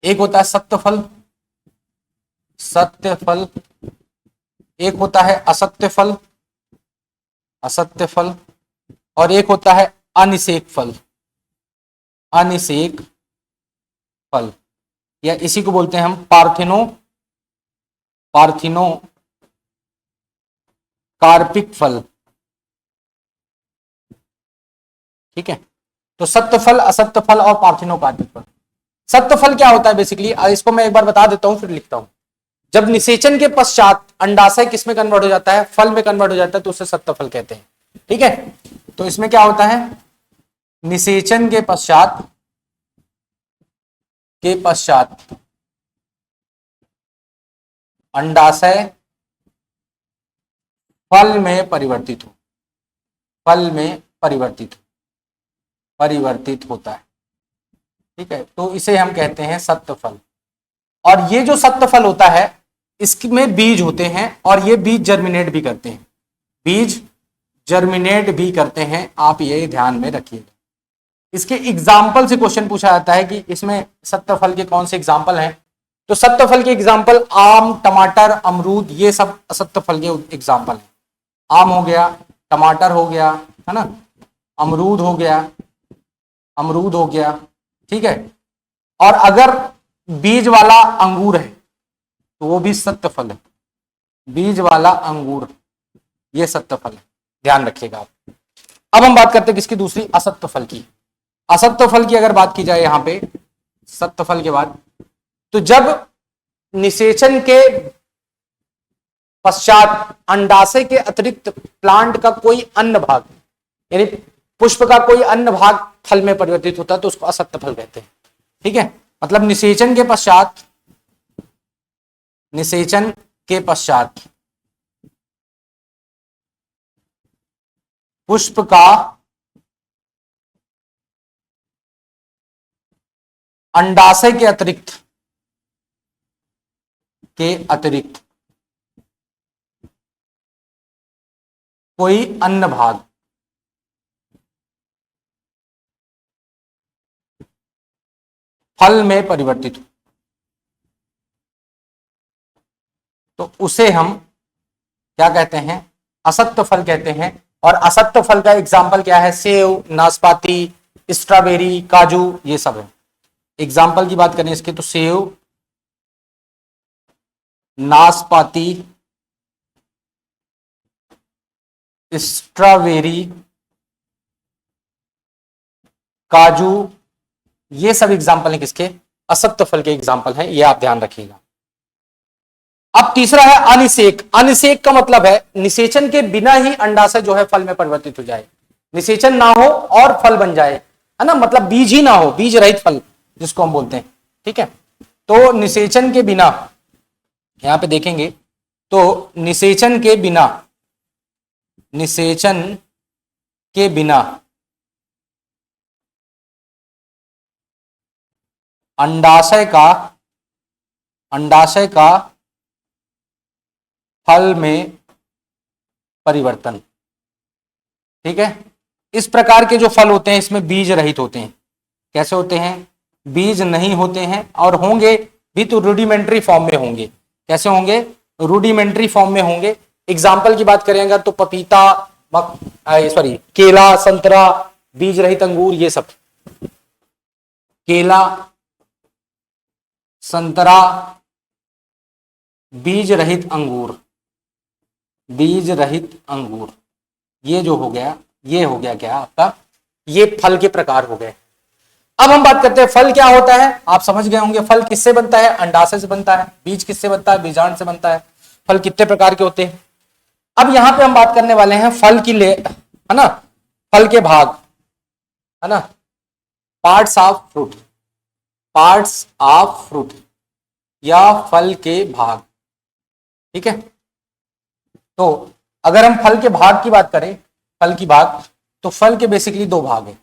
Speaker 1: एक होता है सत्य फल, सत्य फल, एक होता है असत्य फल, असत्य फल, और एक होता है अनिषेक फल, अनिषेक फल, या इसी को बोलते हैं हम पार्थिनो, पार्थिनो कार्पिक फल, ठीक है। तो सत्य फल, असत्य फल और पार्थिनो कार्पिक फल। सत्य फल क्या होता है बेसिकली, इसको मैं एक बार बता देता हूं फिर लिखता हूं। जब निषेचन के पश्चात अंडाशय किस में कन्वर्ट हो जाता है? फल में कन्वर्ट हो जाता है, तो उसे सत्य फल कहते हैं, ठीक है। तो इसमें क्या होता है, निषेचन के पश्चात अंडाशय फल में परिवर्तित हो, फल में परिवर्तित होता है, ठीक है। तो इसे हम कहते हैं सत्य फल। और ये जो सत्य फल होता है इसमें बीज होते हैं, और ये बीज जर्मिनेट भी करते हैं, बीज जर्मिनेट भी करते हैं, आप ये ध्यान में रखिएगा। इसके एग्जाम्पल से क्वेश्चन पूछा जाता है कि इसमें सत्य फल के कौन से एग्जाम्पल हैं। तो सत्य फल के एग्जाम्पल आम, टमाटर, अमरूद, ये सब असत्य फल के एग्जाम्पल हैं। आम हो गया, टमाटर हो गया, है ना, अमरूद हो गया, अमरूद हो गया, ठीक है। और अगर बीज वाला अंगूर है तो वो भी सत्य फल है, बीज वाला अंगूर, ये सत्य फल है, ध्यान रखिएगा आप। अब हम बात करते हैं किसकी? दूसरी, असत्य फल की। असत्य फल की अगर बात की जाए यहां पे सत्य फल के बाद, तो जब निषेचन के पश्चात अंडाशय के अतिरिक्त प्लांट का कोई अन्य भाग, यानी पुष्प का कोई अन्य भाग फल में परिवर्तित होता है तो उसको असत्य फल कहते हैं, ठीक है। मतलब निषेचन के पश्चात पुष्प का अंडाशय के अतिरिक्त कोई अन्य भाग फल में परिवर्तित हो तो उसे हम क्या कहते हैं? असत्य फल कहते हैं। और असत्य फल का एग्जाम्पल क्या है? सेव, नाशपाती, स्ट्रॉबेरी, काजू, ये सब है। एग्जाम्पल की बात करें इसके तो सेव, नाशपाती, स्ट्रॉबेरी, काजू, ये सब एग्जाम्पल है किसके? असत्य फल के एग्जाम्पल हैं, ये आप ध्यान रखिएगा। अब तीसरा है अनिषेक। अनिषेक का मतलब है निषेचन के बिना ही अंडाशय जो है फल में परिवर्तित हो जाए, निषेचन ना हो और फल बन जाए, है ना, मतलब बीज ही ना हो, बीज रहित फल जिसको हम बोलते हैं, ठीक है। तो निषेचन के बिना, यहां पे देखेंगे तो निषेचन के बिना अंडाशय का फल में परिवर्तन, ठीक है। इस प्रकार के जो फल होते हैं इसमें बीज रहित होते हैं। कैसे होते हैं? बीज नहीं होते हैं, और होंगे भी तो रूडिमेंट्री फॉर्म में होंगे। कैसे होंगे? रूडिमेंट्री फॉर्म में होंगे। एग्जाम्पल की बात करेंगे तो पपीता, केला, संतरा, बीज रहित अंगूर, ये सब। केला, संतरा, बीज रहित अंगूर, ये जो हो गया, ये हो गया क्या आपका? ये फल के प्रकार हो गए। अब हम बात करते हैं फल क्या होता है। आप समझ गए होंगे फल किससे बनता है? अंडाशय से बनता है। बीज किससे बनता है? बीजांड से बनता है। फल कितने प्रकार के होते हैं? अब यहां पे हम बात करने वाले हैं फल की है ना, फल के भाग, है ना, parts of fruit. Parts of fruit या फल के भाग। ठीक है, तो अगर हम फल के भाग की बात करें, फल की भाग, तो फल के बेसिकली दो भाग हैं।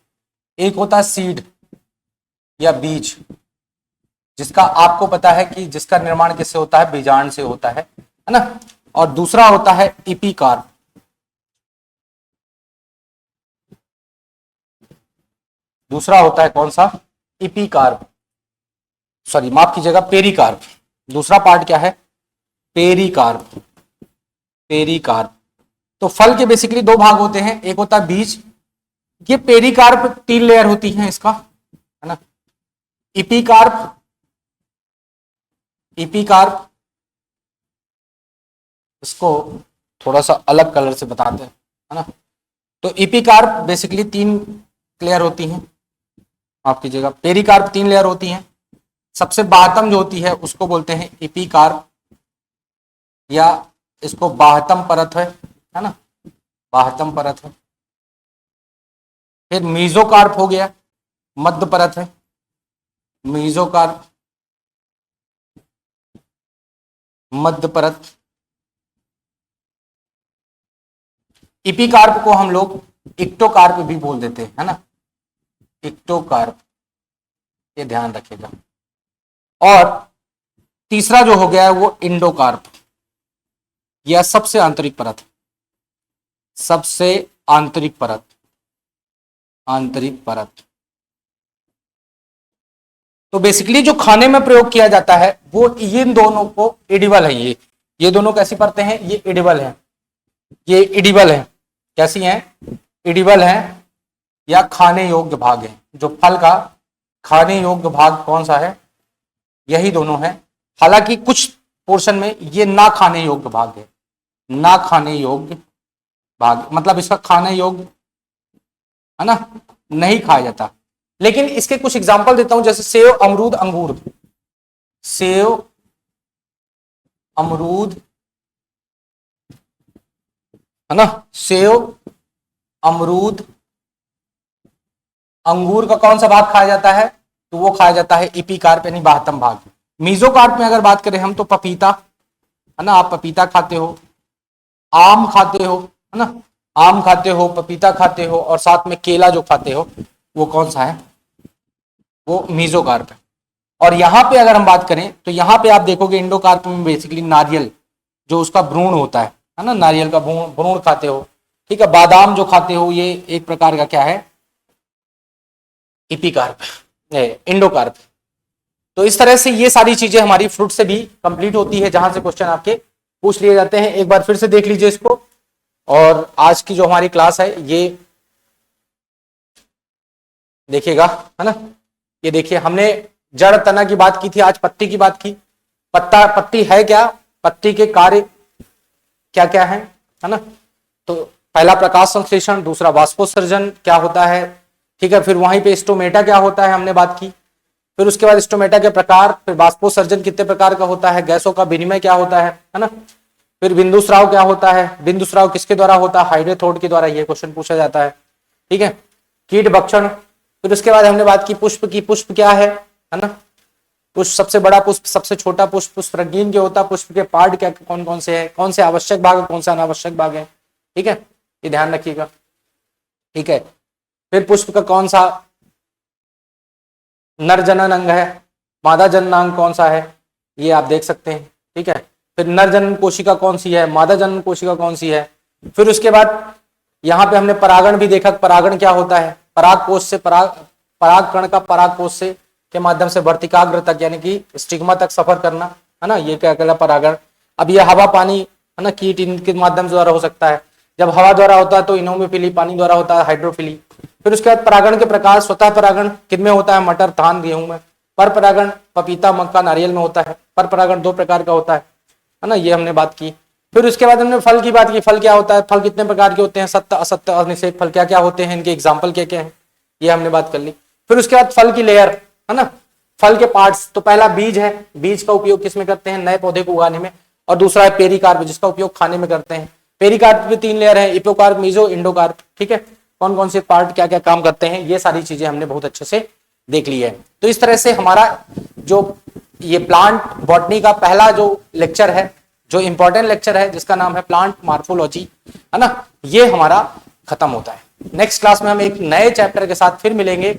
Speaker 1: एक होता है सीड या बीज, जिसका आपको पता है कि जिसका निर्माण किससे होता है, बीजांड से होता है ना। और दूसरा होता है इपिकार्प। दूसरा होता है कौन सा, इपिकार्प, सॉरी माफ कीजिएगा, पेरिकार्प। दूसरा पार्ट क्या है, पेरिकार्प। पेरिकार्प। तो फल के बेसिकली दो भाग होते हैं, एक होता है बीज, ये पेरिकार्प 3 लेयर होती है इसका, है ना। इपिकार्प, इपिकार्प, इसको थोड़ा सा अलग कलर से बताते हैं, है ना। तो इपिकार्प बेसिकली 3 लेयर होती हैं, माफ कीजिएगा, पेरिकार्प 3 लेयर होती हैं। सबसे बाहतम जो होती है उसको बोलते हैं इपिकार्प, या इसको बाहतम परत है ना, बाहतम परत है। फिर मीजोकार्प हो गया, मध्य परत है, मीजोकार्प, मध्य परत। इपिकार्प को हम लोग इक्टोकार्प भी बोल देते हैं, है ना, इक्टोकार्प, ये ध्यान रखिएगा। और तीसरा जो हो गया है वो इंडोकार्प, यह सबसे आंतरिक परत, सबसे आंतरिक परत, आंतरिक परत। तो बेसिकली जो खाने में प्रयोग किया जाता है वो इन दोनों को एडिबल है, ये दोनों कैसी परतें हैं, ये एडिबल है, ये एडिबल है। कैसी हैं, एडिबल है या खाने योग्य भाग है। जो फल का खाने योग्य भाग कौन सा है, यही दोनों है। हालांकि कुछ पोर्शन में ये ना खाने योग्य भाग है, ना खाने योग्य भाग, मतलब इसका खाने योग्य है ना, नहीं खाया जाता। लेकिन इसके कुछ एग्जांपल देता हूं, जैसे सेव, अमरूद, अंगूर। सेव, अमरूद, है ना, सेव, अमरूद, अंगूर का कौन सा भाग खाया जाता है, तो वो खाया जाता है इपिकार्प यानी बाहतम भाग। मीजोकार्प में अगर बात करें हम, तो पपीता, है ना, आप पपीता खाते हो, आम खाते हो, है ना, आम खाते हो, पपीता खाते हो, और साथ में केला जो खाते हो वो कौन सा है, वो मीजोकार्प है। और यहां पे अगर हम बात करें तो यहां पे आप देखोगे इंडोकार्प में बेसिकली नारियल जो उसका भ्रूण होता है ना, नारियल का भ्रूण खाते हो। ठीक है, बादाम जो खाते हो ये एक प्रकार का क्या है, इपिकार्प, इंडोकार्प। तो इस तरह से ये सारी चीजें हमारी फ्रूट से भी कंप्लीट होती है, जहां से क्वेश्चन आपके पूछ लिए जाते हैं। एक बार फिर से देख लीजिए इसको। और आज की जो हमारी क्लास है ये देखिएगा, है ना, ये देखिए हमने जड़ तना की बात की थी, आज पत्ती की बात की। पत्ता, पत्ती है क्या, पत्ती के कार्य क्या क्या है ना। तो पहला प्रकाश संश्लेषण, दूसरा वाष्पोत्सर्जन क्या होता है, ठीक है। फिर वहीं पे स्टोमेटा क्या होता है हमने बात की। फिर उसके बाद स्टोमेटा के प्रकार, फिर वाष्पोत्सर्जन कितने प्रकार का होता है, गैसों का विनिमय क्या होता है ना। फिर बिंदु स्राव क्या होता है, बिंदु स्राव किसके द्वारा होता है, हाइड्रोथोड के द्वारा, ये क्वेश्चन पूछा जाता है। ठीक है, कीट भक्षण। फिर उसके बाद हमने बात की पुष्प की, पुष्प क्या है ना, पुष्प सबसे बड़ा पुष्प, सबसे छोटा पुष्प, पुष्प रंगीन के होता है। पुष्प के पार्ट क्या कौन कौन से हैं, कौन से आवश्यक भाग है, कौन से अनावश्यक भाग है, ठीक है, ये ध्यान रखिएगा। ठीक है, फिर पुष्प का कौन सा नर जनन अंग है, मादा जनन अंग कौन सा है, ये आप देख सकते हैं। ठीक है, फिर नर जनन कोशिका कौन सी है, मादा जनन कोशिका कौन सी है। फिर उसके बाद यहाँ पे हमने परागण भी देखा, परागण क्या होता है, पराग कोश से पराग कण का पराग कोश से के माध्यम से वर्तिकाग्र तक यानी कि स्टिग्मा तक सफर करना, है ना, ये क्या कहलाता है, परागण। अब ये हवा पानी, है ना, कीट इनके माध्यम द्वारा हो सकता है। जब हवा द्वारा होता है तो इनोमोफिली, पानी द्वारा होता है हाइड्रोफिली। फिर उसके बाद परागण के प्रकार, स्वतः परागण किनमें होता है, मटर, धान, गेहूं में। पर परागण पपीता, मक्का, नारियल में होता है। पर परागण 2 प्रकार का होता है ना, ये हमने बात की। फिर उसके बाद हमने फल की बात की, फल क्या होता है, फल कितने प्रकार के होते हैं, सत्य, असत्य, अनिषेक फल क्या क्या होते हैं, इनके एग्जाम्पल क्या क्या है, ये हमने बात कर ली। फिर उसके बाद फल की लेयर, है ना, फल के पार्ट्स। तो पहला बीज है, बीज का उपयोग किसमें करते हैं, नए पौधे को उगाने में। और दूसरा है पेरिकार्प, जिसका उपयोग खाने में करते हैं। पेरिकार्प की 3 लेयर है, इपोकार्प, मीजो, इंडोकार्प। ठीक है, कौन कौन से पार्ट क्या क्या काम करते हैं, ये सारी चीजें हमने बहुत अच्छे से देख लिया है। तो इस तरह से हमारा जो ये प्लांट बॉटनी का पहला जो लेक्चर है, जो इंपॉर्टेंट लेक्चर है जिसका नाम है प्लांट मार्फोलॉजी, है ना, ये हमारा खत्म होता है। नेक्स्ट क्लास में हम एक नए चैप्टर के साथ फिर मिलेंगे,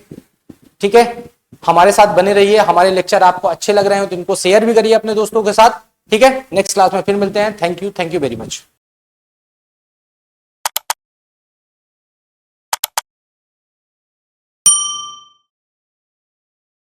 Speaker 1: ठीक है। हमारे साथ बने रहिए। हमारे लेक्चर आपको अच्छे लग रहे हो तो इनको शेयर भी करिए अपने दोस्तों के साथ, ठीक है। नेक्स्ट क्लास में फिर मिलते हैं। Thank you very much.